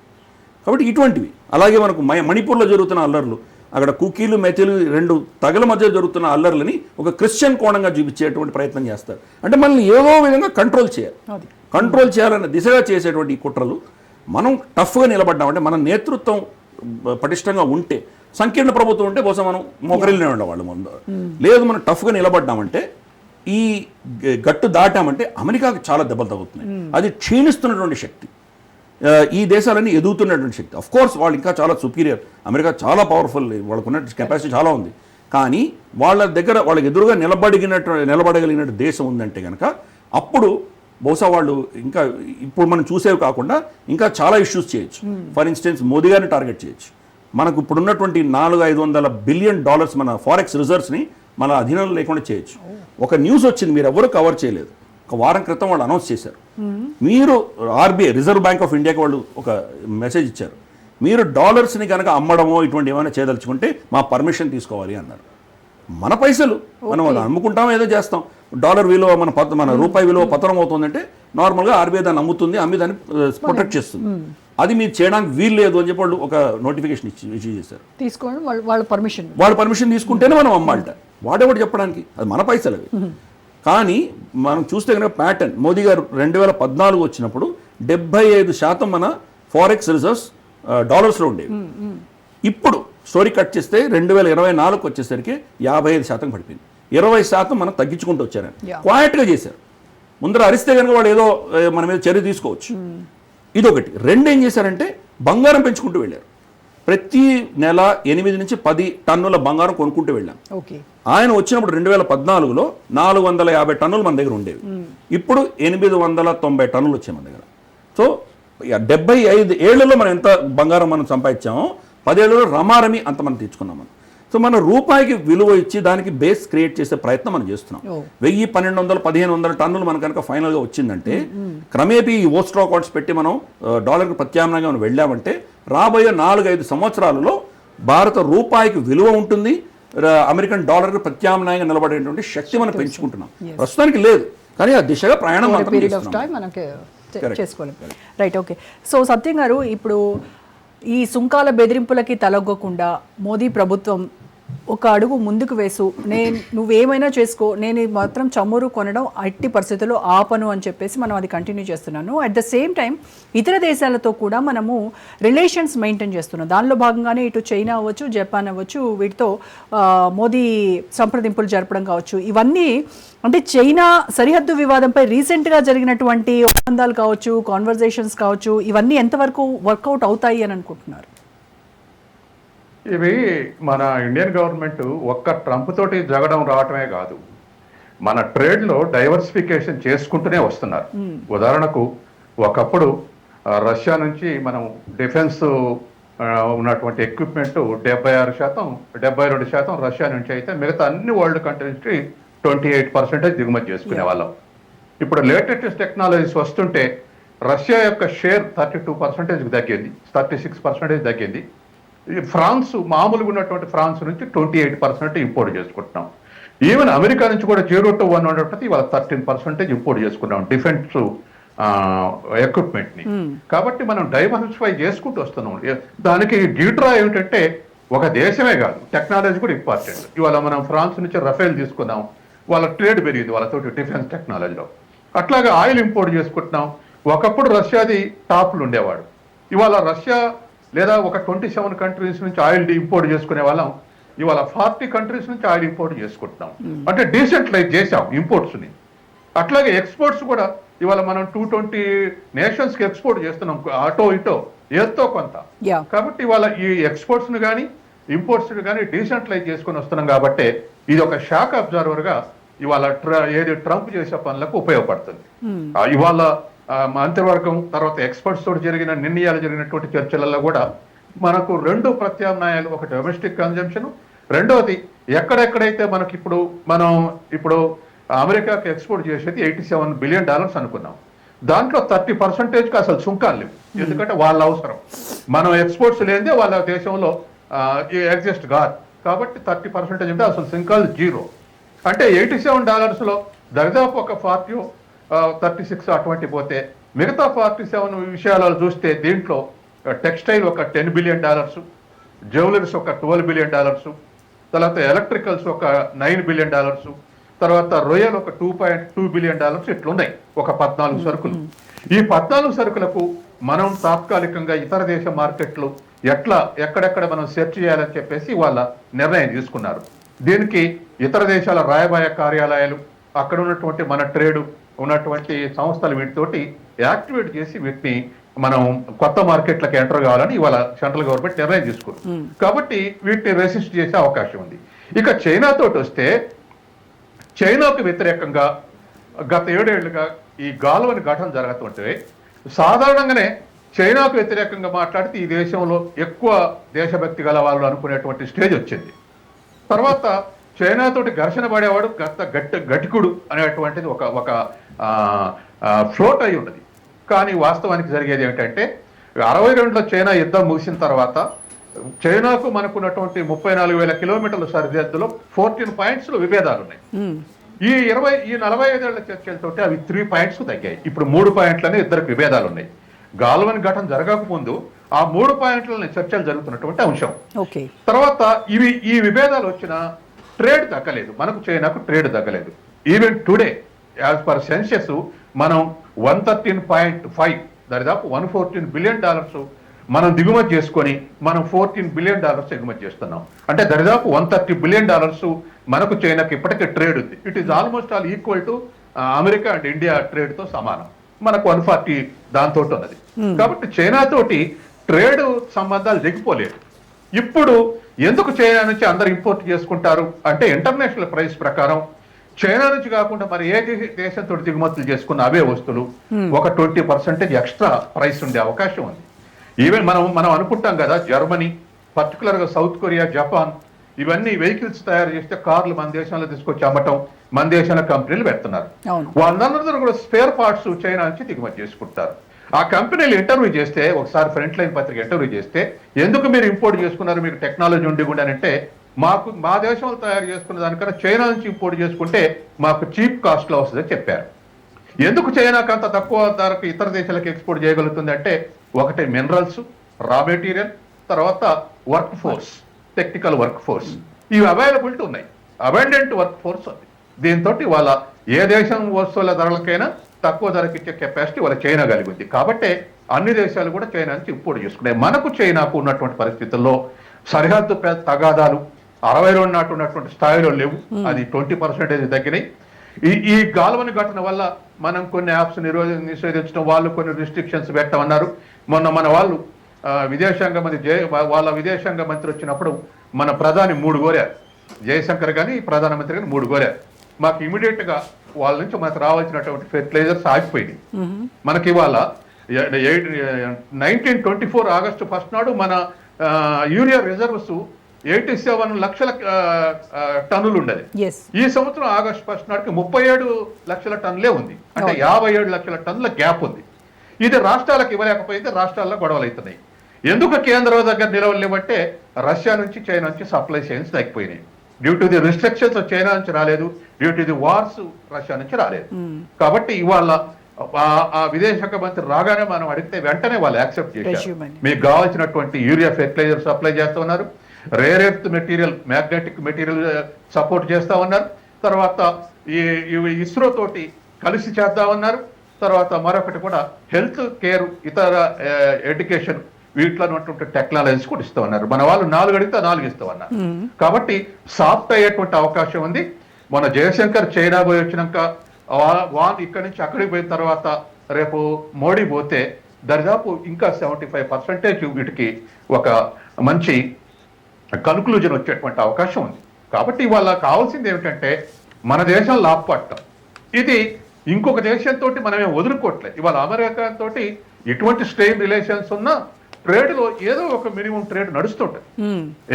కాబట్టి ఇటువంటివి అలాగే మనకు మణిపూర్లో జరుగుతున్న అల్లర్లు, అక్కడ కుకీలు మెతీలు 2 తగల మధ్య జరుగుతున్న అల్లర్లని ఒక క్రిస్టియన్ కోణంగా చూపించేటువంటి ప్రయత్నం చేస్తారు. అంటే మనల్ని ఏదో విధంగా కంట్రోల్ చేయాలన్న దిశగా చేసేటువంటి ఈ కుట్రలు. మనం టఫ్గా నిలబడ్డామంటే, మన నేతృత్వం పటిష్టంగా ఉంటే, సంకీర్ణ ప్రభుత్వం ఉంటే బహుశా మనం మోకరిల్నే ఉండేవాళ్ళు ముందు. లేదు మనం టఫ్గా నిలబడ్డామంటే, ఈ గట్టు దాటామంటే అమెరికాకి చాలా దెబ్బలు తగ్గుతున్నాయి. అది క్షీణిస్తున్నటువంటి శక్తి, ఈ దేశాలన్నీ ఎదుగుతున్నటువంటి శక్తి. అఫ్ కోర్స్ వాళ్ళు ఇంకా చాలా సుపీరియర్, అమెరికా చాలా పవర్ఫుల్, వాళ్ళకున్న కెపాసిటీ చాలా ఉంది. కానీ వాళ్ళకి ఎదురుగా నిలబడగలిగినట్టు దేశం ఉందంటే కనుక అప్పుడు బహుశా వాళ్ళు ఇంకా ఇప్పుడు మనం చూసేవి కాకుండా ఇంకా చాలా ఇష్యూస్ చేయొచ్చు. ఫర్ ఇన్స్టెన్స్ మోదీ గారిని టార్గెట్ చేయొచ్చు. మనకు ఇప్పుడున్నటువంటి $400-500 బిలియన్ మన ఫారెక్స్ రిజర్వ్స్ని మన అధీనంలో లేకుండా చేయొచ్చు. ఒక న్యూస్ వచ్చింది, మీరు ఎవరు కవర్ చేయలేదు. ఒక వారం క్రితం వాళ్ళు అనౌన్స్ చేశారు, మీరు ఆర్బీఐ రిజర్వ్ బ్యాంక్ ఆఫ్ ఇండియాకి వాళ్ళు ఒక మెసేజ్ ఇచ్చారు, మీరు డాలర్స్ని కనుక అమ్మడమో ఇటువంటి ఏమైనా చేయదలుచుకుంటే మా పర్మిషన్ తీసుకోవాలి అన్నారు. మన పైసలు మనం అమ్ముకుంటాం, ఏదో చేస్తాం. డాలర్ విలువ మన రూపాయి విలువ పతనం అవుతుందంటే నార్మల్గా ఆర్బీఐ దాన్ని అమ్ముతుంది, అమ్మి దాన్ని ప్రొటెక్ట్ చేస్తుంది. అది మీరు చేయడానికి వీలు లేదు అని చెప్పి వాళ్ళు ఒక నోటిఫికేషన్ ఇష్యూ చేశారు. తీసుకోండి, వాళ్ళ పర్మిషన్ తీసుకుంటేనే మనం అమ్మాలట. వాడేవాడు చెప్పడానికి, అది మన పైసలు అవి. కానీ మనం చూస్తే కనుక ప్యాటర్న్, మోదీ గారు 2014 వచ్చినప్పుడు 75% మన ఫారెక్స్ రిజర్వ్స్ డాలర్స్లో ఉండేవి. ఇప్పుడు స్టోరీ కట్ చేస్తే 2024 వచ్చేసరికి 55% పడిపోయింది. 20% మనం తగ్గించుకుంటూ వచ్చారని క్వాయిట్గా చేశారు. ముందర అరిస్తే కనుక వాళ్ళు ఏదో మన మీద చర్య తీసుకోవచ్చు. ఇదొకటి. 2 ఏం చేశారంటే బంగారం పెంచుకుంటూ వెళ్ళారు. ప్రతి నెల 8 నుంచి 10 టన్నుల బంగారం కొనుక్కుంటూ వెళ్ళాం. ఓకే. ఆయన వచ్చినప్పుడు 2014లో 450 టన్నులు మన దగ్గర ఉండేవి. ఇప్పుడు 890 టన్నులు వచ్చాయి మన దగ్గర. సో 75 ఏళ్లలో మనం ఎంత బంగారం మనం సంపాదించామో 10 ఏళ్లలో రమారమి అంత మనం తెచ్చుకున్నాం మనం. సో మన రూపాయికి విలువ ఇచ్చి దానికి బేస్ క్రియేట్ చేసే ప్రయత్నం మనం చేస్తున్నాం. 1000, 1200, 1500 టన్నులు మన కనుక ఫైనల్గా వచ్చిందంటే క్రమేపీ ఈ ఓస్ట్రో కార్డ్స్ పెట్టి మనం డాలర్కి ప్రత్యామ్నాయంగా మనం వెళ్ళామంటే రాబోయే 4-5 సంవత్సరాలలో భారత రూపాయికి విలువ ఉంటుంది, అమెరికన్ డాలర్కి ప్రత్యామ్నాయంగా నిలబడేటువంటి శక్తి మనం పెంచుకుంటున్నాం. ప్రస్తుతానికి లేదు, కానీ ఆ దిశగా ప్రయాణం చేసుకోవాలి. Right, okay. సో సత్యం గారు, ఇప్పుడు ఈ సుంకాల బెదిరింపులకి తలొగ్గకుండా మోదీ ప్రభుత్వం ఒక అడుగు ముందుకు వేసు, నువ్వేమైనా చేసుకో, నేను మాత్రం చమురు కొనడం ఎట్టి పరిస్థితుల్లో ఆపను అని చెప్పేసి మనం అది కంటిన్యూ చేస్తున్నాను. అట్ ద సేమ్ టైం ఇతర దేశాలతో కూడా మనము రిలేషన్స్ మెయింటైన్ చేస్తున్నాం. దానిలో భాగంగానే ఇటు చైనా అవ్వచ్చు, జపాన్ అవ్వచ్చు, వీటితో మోదీ సంప్రదింపులు జరపడం కావచ్చు. ఇవన్నీ అంటే చైనా సరిహద్దు వివాదంపై రీసెంట్గా జరిగినటువంటి ఒప్పందాలు కావచ్చు, కాన్వర్జేషన్స్ కావచ్చు, ఇవన్నీ ఎంతవరకు వర్కౌట్ అవుతాయి అని అనుకుంటున్నారు? ఇవి మన ఇండియన్ గవర్నమెంట్ ఒక్క ట్రంప్ తోటి జగడం రావటమే కాదు, మన ట్రేడ్లో డైవర్సిఫికేషన్ చేసుకుంటూనే వస్తున్నారు. ఉదాహరణకు ఒకప్పుడు రష్యా నుంచి మనం డిఫెన్స్ ఉన్నటువంటి ఎక్విప్మెంట్ 76%, 72% రష్యా నుంచి అయితే మిగతా అన్ని వరల్డ్ కంట్రీస్కి 28% దిగుమతి చేసుకునే వాళ్ళం. ఇప్పుడు లేటెస్ట్ టెక్నాలజీస్ వస్తుంటే రష్యా యొక్క షేర్ 32% తగ్గింది, 36% తగ్గింది. ఫ్రాన్స్ మామూలుగా ఉన్నటువంటి ఫ్రాన్స్ నుంచి 28% ఇంపోర్ట్ చేసుకుంటున్నాం. ఈవెన్ అమెరికా నుంచి కూడా 0 to 1 ఉన్నటువంటి ఇవాళ 13% ఇంపోర్ట్ చేసుకున్నాం డిఫెన్స్ ఎక్విప్మెంట్ని. కాబట్టి మనం డైవర్సిఫై చేసుకుంటూ వస్తున్నాం. దానికి డ్యూట్రా ఏమిటంటే ఒక దేశమే కాదు, టెక్నాలజీ కూడా ఇంపార్టెంట్. ఇవాళ మనం ఫ్రాన్స్ నుంచి రఫేల్ తీసుకున్నాం, వాళ్ళ ట్రేడ్ పెరిగింది వాళ్ళతోటి డిఫెన్స్ టెక్నాలజీలో. అట్లాగే ఆయిల్ ఇంపోర్ట్ చేసుకుంటున్నాం. ఒకప్పుడు రష్యాది టాప్లు ఉండేవాడు, ఇవాళ రష్యా లేదా ఒక 27 కంట్రీస్ నుంచి ఆయిల్ ఇంపోర్ట్ చేసుకునే వాళ్ళం ఇవాళ 40 కంట్రీస్ నుంచి ఆయిల్ ఇంపోర్ట్ చేసుకుంటున్నాం. అంటే డీసెంట్లైజ్ చేసాం ఇంపోర్ట్స్ని. అట్లాగే ఎక్స్పోర్ట్స్ కూడా ఇవాళ మనం 220 నేషన్స్కి ఎక్స్పోర్ట్ చేస్తున్నాం, అటో ఇటో ఏదో కొంత. కాబట్టి ఇవాళ ఈ ఎక్స్పోర్ట్స్ని కానీ ఇంపోర్ట్స్ని కానీ డీసెంట్లైజ్ చేసుకుని వస్తున్నాం. కాబట్టి ఇది ఒక షాక్ అబ్జర్వర్గా ఇవాళ ఏది ట్రంప్ చేసే పనులకు ఉపయోగపడుతుంది. ఇవాళ మంత్రివర్గం తర్వాత ఎక్స్పర్ట్స్ తోటి నిర్ణయాలు జరిగినటువంటి చర్చలలో కూడా మనకు 2 ప్రత్యామ్నాయాలు, ఒక డొమెస్టిక్ కన్జంప్షన్, రెండవది ఎక్కడెక్కడైతే మనకి మనం ఇప్పుడు అమెరికాకి ఎక్స్పోర్ట్ చేసేది $87 బిలియన్ అనుకున్నాం. దాంట్లో 30%కి అసలు సుంకాలు లేవు, ఎందుకంటే వాళ్ళ అవసరం. మనం ఎక్స్పోర్ట్స్ లేనిదే వాళ్ళ దేశంలో ఎగ్జిస్ట్ కాదు. కాబట్టి 30% అంటే అసలు సుంకాలు 0. అంటే $87లో దాదాపు ఒక 36 అటువంటి పోతే మిగతా 47 విషయాలు చూస్తే దీంట్లో టెక్స్టైల్ ఒక $10 బిలియన్, జ్యువెలరీస్ ఒక $12 బిలియన్, తర్వాత ఎలక్ట్రికల్స్ ఒక $9 బిలియన్, తర్వాత రొయ్యలు ఒక $2.2 బిలియన్ ఇట్లున్నాయి, ఒక 14 సరుకులు. ఈ 14 సరుకులకు మనం తాత్కాలికంగా ఇతర దేశ మార్కెట్లు ఎక్కడెక్కడ మనం సెర్చ్ చేయాలని చెప్పేసి వాళ్ళ నిర్ణయం తీసుకున్నారు. దీనికి ఇతర దేశాల రాయబార కార్యాలయాలు, అక్కడ ఉన్నటువంటి మన ట్రేడ్ ఉన్నటువంటి సంస్థలు వీటితోటి యాక్టివేట్ చేసి వీటిని మనం కొత్త మార్కెట్లకు ఎంటర్ కావాలని ఇవాళ సెంట్రల్ గవర్నమెంట్ నిర్ణయం తీసుకుంది. కాబట్టి వీటిని రెసిస్ట్ చేసే అవకాశం ఉంది. ఇక చైనాతో వస్తే, చైనాకు వ్యతిరేకంగా గత 7 ఏళ్లుగా ఈ గాల్వన్ ఘటన జరుగుతుంటే సాధారణంగానే చైనాకు వ్యతిరేకంగా మాట్లాడితే ఈ దేశంలో ఎక్కువ దేశభక్తి గల వాళ్ళు అనుకునేటువంటి స్టేజ్ వచ్చింది. తర్వాత చైనాతోటి ఘర్షణ పడేవాడు గట్టికుడు అనేటువంటిది ఒక ఫ్లోట్ అయి ఉన్నది. కానీ వాస్తవానికి జరిగేది ఏమిటంటే 62లో చైనా యుద్ధం ముగిసిన తర్వాత చైనాకు మనకున్నటువంటి 34,000 కిలోమీటర్ల సరిహద్దులో 14 పాయింట్స్లో విభేదాలు ఉన్నాయి. ఈ 45 ఏళ్ల చర్చలతోటి అవి 3 పాయింట్స్ తగ్గాయి. ఇప్పుడు 3 పాయింట్లనే ఇద్దరికి విభేదాలు ఉన్నాయి. గాల్వన్ ఘటన జరగకముందు ఆ 3 పాయింట్లని చర్చలు జరుగుతున్నటువంటి అంశం. తర్వాత ఈ విభేదాలు వచ్చిన ట్రేడ్ తగ్గలేదు, మనకు చైనాకు ట్రేడ్ తగ్గలేదు. Even today as per census మనం 113.5 దాదాపు $114 బిలియన్ మనం దిగుమతి చేసుకొని మనం $14 బిలియన్ ఎగుమతి చేస్తున్నాం. అంటే దరిదాపు $130 బిలియన్ మనకు చైనాకి ఇప్పటికే ట్రేడ్ ఉంది. It is almost all equal to America and India trade తో సమానం. మనకు 140 దాంతో ఉన్నది. కాబట్టి చైనా తోటి ట్రేడ్ సంబంధాలు దిగిపోలేదు. ఇప్పుడు ఎందుకు చైనా నుంచి అందరు ఇంపోర్ట్ చేసుకుంటారు అంటే ఇంటర్నేషనల్ ప్రైస్ ప్రకారం చైనా నుంచి కాకుండా మరి ఏ దేశంతో దిగుమతులు చేసుకున్న అవే వస్తువులు ఒక 20% ఎక్స్ట్రా ప్రైస్ ఉండే అవకాశం ఉంది. ఈవెన్ మనం అనుకుంటాం కదా, జర్మనీ, పర్టికులర్ గా సౌత్ కొరియా, జపాన్ ఇవన్నీ వెహికల్స్ తయారు చేస్తే కార్లు మన దేశంలో తీసుకొచ్చి అమ్మటం, మన దేశంలో కంపెనీలు పెడుతున్నారు. వాళ్ళందరూ కూడా స్పేర్ పార్ట్స్ చైనా నుంచి దిగుమతి చేసుకుంటారు. ఆ కంపెనీలు ఇంటర్వ్యూ చేస్తే, ఒకసారి ఫ్రంట్ లైన్ పత్రిక ఇంటర్వ్యూ చేస్తే, ఎందుకు మీరు ఇంపోర్ట్ చేసుకున్నారు, మీకు టెక్నాలజీ ఉండి కూడా అంటే, మా దేశంలో తయారు చేసుకున్న దానికన్నా చైనా నుంచి ఇంపోర్ట్ చేసుకుంటే మాకు చీప్ కాస్ట్ లో వస్తుందని చెప్పారు. ఎందుకు చైనాకు అంత తక్కువ ధరకు ఇతర దేశాలకు ఎక్స్పోర్ట్ చేయగలుగుతుంది అంటే, ఒకటి మినరల్స్, రా మెటీరియల్, తర్వాత work force, technical work force, ఇవి అవైలబిలిటీ ఉన్నాయి. అబెండెంట్ వర్క్ ఫోర్స్ ఉంది. దీంతో వాళ్ళ ఏ దేశం వస్తువుల ధరలకైనా తక్కువ ధరకు ఇచ్చే కెపాసిటీ వాళ్ళ చైనా కలిగి ఉంది. కాబట్టి అన్ని దేశాలు కూడా చైనా నుంచి ఇంపోర్ట్ చేసుకున్నాయి. మనకు చైనాకు ఉన్నటువంటి పరిస్థితుల్లో సరిహద్దు తగాదాలు 62 నాటి ఉన్నటువంటి స్థాయిలో లేవు, అది 20% తగ్గినాయి. ఈ గాల్వని ఘటన వల్ల మనం కొన్ని యాప్స్ నిషేధించడం, వాళ్ళు కొన్ని రిస్ట్రిక్షన్స్ పెట్టమన్నారు. మొన్న మన వాళ్ళు వాళ్ళ విదేశాంగ మంత్రి వచ్చినప్పుడు మన ప్రధాని 3 కోరారు, జయశంకర్ గాని ప్రధానమంత్రి గాని 3 కోరారు. మాకు ఇమీడియట్ గా వాళ్ళ నుంచి మనకు రావాల్సినటువంటి ఫెర్టిలైజర్స్ ఆగిపోయింది. మనకి ఇవాళ 1924 ఆగస్టు 1 నాడు మన యూరియా రిజర్వ్స్ 87 లక్షల టన్నులు ఉండేది. ఈ సంవత్సరం ఆగస్టు 1 నాటికి 37 లక్షల టన్నులే ఉంది. అంటే 57 లక్షల టన్నుల గ్యాప్ ఉంది. ఇది రాష్ట్రాలకు ఇవ్వలేకపోయింది, రాష్ట్రాల్లో గొడవలు అవుతున్నాయి. ఎందుకు కేంద్రం దగ్గర నిలవలేమంటే, రష్యా నుంచి చైనా నుంచి సప్లై చైన్స్ తగ్గిపోయినాయి. Due to the restrictions China నుంచి రాలేదు, due to the wars Russia నుంచి రాలేదు. కాబట్టి ఇవాళ ఆ విదేశాంగ మంత్రి రాగానే మనం అడిగితే వెంటనే వాళ్ళు యాక్సెప్ట్ చేశారు. మీకు కావాల్సినటువంటి యూరియా ఫెర్టిలైజర్ సప్లై చేస్తూ ఉన్నారు, rare earth material, magnetic material support చేస్తా ఉన్నారు. తర్వాత ఇస్రో తోటి కలిసి చేద్దామన్నారు. తర్వాత మరొకటి కూడా హెల్త్ కేర్, ఇతర ఎడ్యుకేషన్, వీటిలో ఉన్నటువంటి టెక్నాలజీస్ కూడా ఇస్తూ ఉన్నారు. మన వాళ్ళు 4 అడిగితే 4 ఇస్తూ ఉన్నారు. కాబట్టి సాఫ్ట్ అయ్యేటువంటి అవకాశం ఉంది. మన జయశంకర్ చైనా పోయి వచ్చినాక ఇక్కడి నుంచి అక్కడికి పోయిన తర్వాత రేపు మోడీ పోతే దరిదాపు ఇంకా 75% వీటికి ఒక మంచి కన్క్లూజన్ వచ్చేటువంటి అవకాశం ఉంది. కాబట్టి ఇవాళ కావాల్సింది ఏమిటంటే మన దేశం లాభపడటం. ఇది ఇంకొక దేశంతో మనమే వదులుకోవట్లేదు. ఇవాళ అమెరికా తోటి ఎటువంటి స్ట్రెయిన్ రిలేషన్స్ ఉన్నా ట్రేడ్ లో ఏదో ఒక మినిమం ట్రేడ్ నడుస్తుంటది.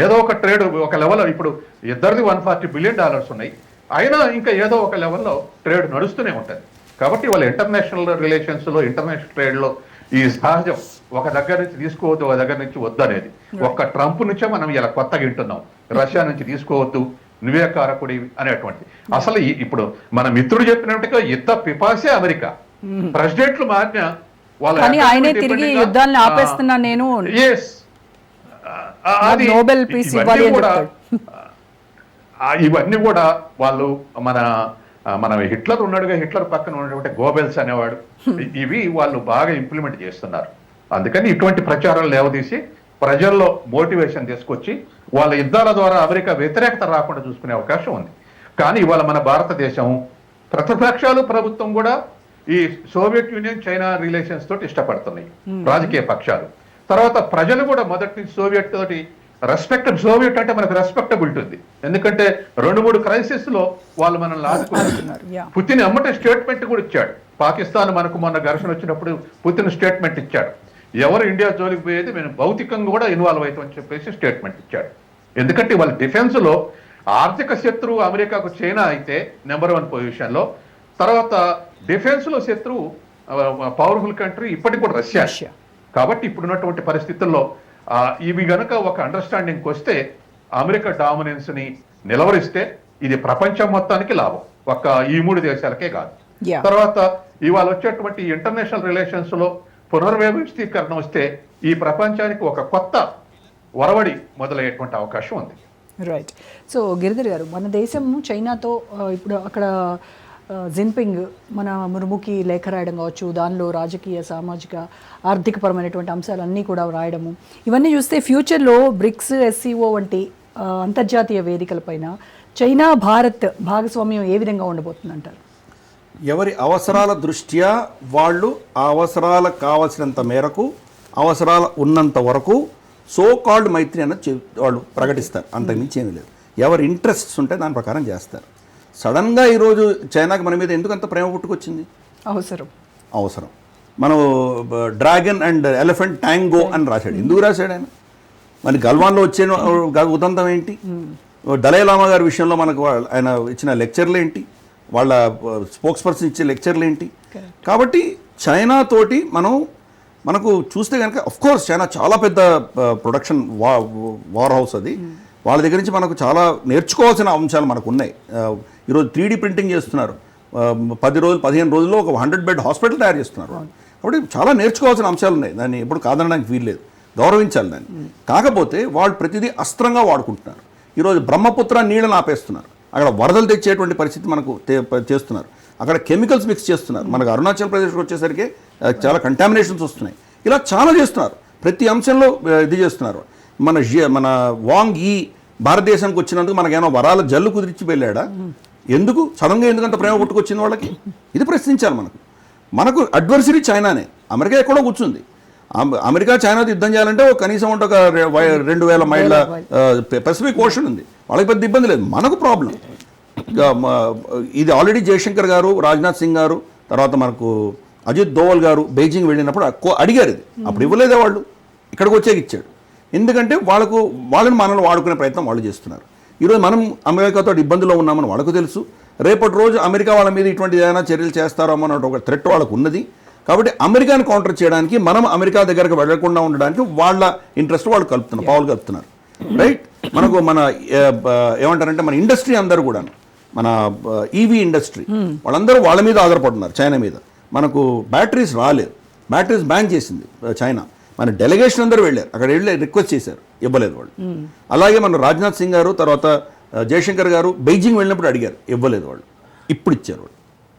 ఏదో ఒక ట్రేడ్ ఒక లెవెల్, ఇప్పుడు ఇద్దరిది $140 బిలియన్ ఉన్నాయి, అయినా ఇంకా ఏదో ఒక లెవెల్లో ట్రేడ్ నడుస్తూనే ఉంటది. కాబట్టి వాళ్ళ ఇంటర్నేషనల్ రిలేషన్స్ లో, ఇంటర్నేషనల్ ట్రేడ్ లో ఈ సహజం ఒక దగ్గర నుంచి తీసుకోవద్దు, ఒక దగ్గర నుంచి వద్దు అనేది. ఒక్క ట్రంప్ నుంచే మనం ఇలా కొత్తగా వింటున్నాం, రష్యా నుంచి తీసుకోవద్దు, నువ్వే కారకుడి అనేటువంటి. అసలు ఇప్పుడు మన మిత్రుడు చెప్పినట్టుగా యుద్ధ పిపాసే అమెరికా. ప్రెసిడెంట్లు మారిన ఆయనే తిరిగి యుద్ధాన్ని ఆపేస్తున్నా నేను, నోబెల్ పీస్ ఇవ్వాలి అని చెప్తాడు. ఇవన్నీ కూడా వాళ్ళు మన హిట్లర్ ఉన్నాడుగా, హిట్లర్ పక్కన ఉన్నటువంటి గోబెల్స్ అనేవాడు, ఇవి వాళ్ళు బాగా ఇంప్లిమెంట్ చేస్తున్నారు. అందుకని ఇటువంటి ప్రచారాలు లేవదీసి ప్రజల్లో మోటివేషన్ తీసుకొచ్చి వాళ్ళ యుద్ధాల ద్వారా అమెరికా వ్యతిరేకత రాకుండా చూసుకునే అవకాశం ఉంది. కానీ ఇవాళ మన భారతదేశం ప్రతిపక్షాలు, ప్రభుత్వం కూడా ఈ సోవియట్ యూనియన్ చైనా రిలేషన్స్ తోటి ఇష్టపడుతున్నాయి, రాజకీయ పక్షాలు. తర్వాత ప్రజలు కూడా మొదటి నుంచి సోవియట్ తోటి రెస్పెక్ట్, సోవియట్ అంటే మనకు రెస్పెక్టబిలిటీ ఉంది. ఎందుకంటే 2-3 క్రైసిస్ లో వాళ్ళు మనల్ని ఆదుకున్నారు. పుతిన్ అమ్మటే స్టేట్మెంట్ కూడా ఇచ్చాడు. పాకిస్తాన్ మనకు మొన్న ఘర్షణ వచ్చినప్పుడు పుతిన్ స్టేట్మెంట్ ఇచ్చాడు, ఎవరు ఇండియా జోలికి పోయేది మేము భౌతికంగా కూడా ఇన్వాల్వ్ అవుతామని చెప్పేసి స్టేట్మెంట్ ఇచ్చాడు. ఎందుకంటే వాళ్ళ డిఫెన్స్ లో ఆర్థిక శత్రువు అమెరికాకు చైనా అయితే నెంబర్ 1 పొజిషన్ లో, తర్వాత డిఫెన్స్ లో శత్రువు పవర్ఫుల్ కంట్రీ ఇప్పటికి కూడా రష్యా. కాబట్టి ఇప్పుడున్నటువంటి పరిస్థితుల్లో ఇవి గనక ఒక అండర్స్టాండింగ్ వస్తే అమెరికా డామినెన్స్ ని నిలవరిస్తే ఇది ప్రపంచం మొత్తానికి లాభం, ఒక్క ఈ 3 దేశాలకే కాదు. తర్వాత ఇవాళ వచ్చేటువంటి ఇంటర్నేషనల్ రిలేషన్స్ లో పునర్వ్యవస్థీకరణ వస్తే ఈ ప్రపంచానికి ఒక కొత్త ఒరవడి మొదలయ్యేటువంటి అవకాశం ఉంది. రైట్. సో గిరిధర్ గారు, మన దేశం చైనాతో ఇప్పుడు అక్కడ జిన్పింగ్ మన ముర్ముకి లేఖ రాయడం కావచ్చు, దానిలో రాజకీయ, సామాజిక, ఆర్థికపరమైనటువంటి అంశాలన్నీ కూడా రాయడము, ఇవన్నీ చూస్తే ఫ్యూచర్లో బ్రిక్స్, SCO వంటి అంతర్జాతీయ వేదికలపైన చైనా భారత్ భాగస్వామ్యం ఏ విధంగా ఉండబోతుంది అంటారు? ఎవరి అవసరాల దృష్ట్యా వాళ్ళు ఆ అవసరాలకు కావలసినంత మేరకు, అవసరాలు ఉన్నంత వరకు సో కాల్డ్ మైత్రి అన్నది వాళ్ళు ప్రకటిస్తారు, అంతకుమించి ఏమీ లేదు. ఎవరి ఇంట్రెస్ట్స్ ఉంటే దాని ప్రకారం చేస్తారు. సడన్గా ఈరోజు చైనాకి మన మీద ఎందుకు అంత ప్రేమ పుట్టుకొచ్చింది? అవసరం. మనం డ్రాగన్ అండ్ ఎలిఫెంట్ ట్యాంగో అని రాశాడు. ఎందుకు రాశాడు ఆయన? మరి గల్వాన్లో వచ్చే ఉదంతం ఏంటి? దలై లామా గారి విషయంలో మనకు ఆయన ఇచ్చిన లెక్చర్లు ఏంటి? వాళ్ళ స్పోక్స్ పర్సన్ ఇచ్చే లెక్చర్లు ఏంటి? కాబట్టి చైనా తోటి మనకు చూస్తే కనుక కోర్స్ చైనా చాలా పెద్ద ప్రొడక్షన్ వార్ హౌస్ అది. వాళ్ళ దగ్గర నుంచి మనకు చాలా నేర్చుకోవాల్సిన అంశాలు మనకు ఉన్నాయి. ఈరోజు 3D ప్రింటింగ్ చేస్తున్నారు. 10 రోజులు 15 రోజుల్లో ఒక 100 బెడ్ హాస్పిటల్ తయారు చేస్తున్నారు. కాబట్టి చాలా నేర్చుకోవాల్సిన అంశాలు ఉన్నాయి. దాన్ని ఎప్పుడు కాదనడానికి వీల్లేదు, గౌరవించాలి దాన్ని. కాకపోతే వాళ్ళు ప్రతిదీ అస్త్రంగా వాడుకుంటున్నారు. ఈరోజు బ్రహ్మపుత్ర నీళ్ళని ఆపేస్తున్నారు. అక్కడ వరదలు తెచ్చేటువంటి పరిస్థితి మనకు చేస్తున్నారు. అక్కడ కెమికల్స్ మిక్స్ చేస్తున్నారు. మనకు అరుణాచల్ ప్రదేశ్కి వచ్చేసరికి చాలా కంటామినేషన్స్ వస్తున్నాయి. ఇలా చాలా చేస్తున్నారు. ప్రతి అంశంలో ఇది చేస్తున్నారు. మన వాంగ్ ఈ భారతదేశానికి వచ్చినందుకు మనకేమో వరాల జల్లు కుదిర్చి వెళ్ళాడా? ఎందుకు సడన్గా ఎందుకంత ప్రేమ పుట్టుకొచ్చింది వాళ్ళకి? ఇది ప్రశ్నించాలి. మనకు అడ్వర్సరీ చైనానే. అమెరికా ఎక్కడో కూర్చుంది. అమెరికా చైనాతో యుద్ధం చేయాలంటే కనీసం ఒక 2000 మైళ్ళ పెసిఫిక్ ఓషన్ ఉంది. వాళ్ళకి పెద్ద ఇబ్బంది లేదు. మనకు ప్రాబ్లం ఇది. ఆల్రెడీ జయశంకర్ గారు, రాజ్నాథ్ సింగ్ గారు, తర్వాత మనకు అజిత్ దోవల్ గారు బీజింగ్ వెళ్ళినప్పుడు అడిగారు ఇది. అప్పుడు ఇవ్వలేదే వాళ్ళు, ఇక్కడికి వచ్చేకి ఇచ్చాడు. ఎందుకంటే వాళ్ళని మనల్ని వాడుకునే ప్రయత్నం వాళ్ళు చేస్తున్నారు. ఈరోజు మనం అమెరికాతో ఇబ్బందులో ఉన్నామని వాళ్ళకు తెలుసు. రేపటి రోజు అమెరికా వాళ్ళ మీద ఇటువంటి ఏదైనా చర్యలు చేస్తారో అన్న ఒక థ్రెట్ వాళ్ళకు ఉన్నది. కాబట్టి అమెరికాని కౌంటర్ చేయడానికి, మనం అమెరికా దగ్గరకు వెళ్లకుండా ఉండడానికి వాళ్ళ ఇంట్రెస్ట్ వాళ్ళు కలుపుతున్నారు. రైట్. మనకు ఏమంటారంటే మన ఇండస్ట్రీ అందరూ కూడా, మన ఈవీ ఇండస్ట్రీ వాళ్ళందరూ వాళ్ళ మీద ఆధారపడుతున్నారు, చైనా మీద. మనకు బ్యాటరీస్ రాలేదు, బ్యాటరీస్ బ్యాన్ చేసింది చైనా. మన డెలిగేషన్ అందరూ వెళ్ళారు, అక్కడ వెళ్ళి రిక్వెస్ట్ చేశారు, ఇవ్వలేదు వాళ్ళు. అలాగే మన రాజ్నాథ్ సింగ్ గారు, తర్వాత జయశంకర్ గారు బీజింగ్ వెళ్ళినప్పుడు అడిగారు, ఇవ్వలేదు వాళ్ళు. ఇప్పుడు ఇచ్చారు వాళ్ళు.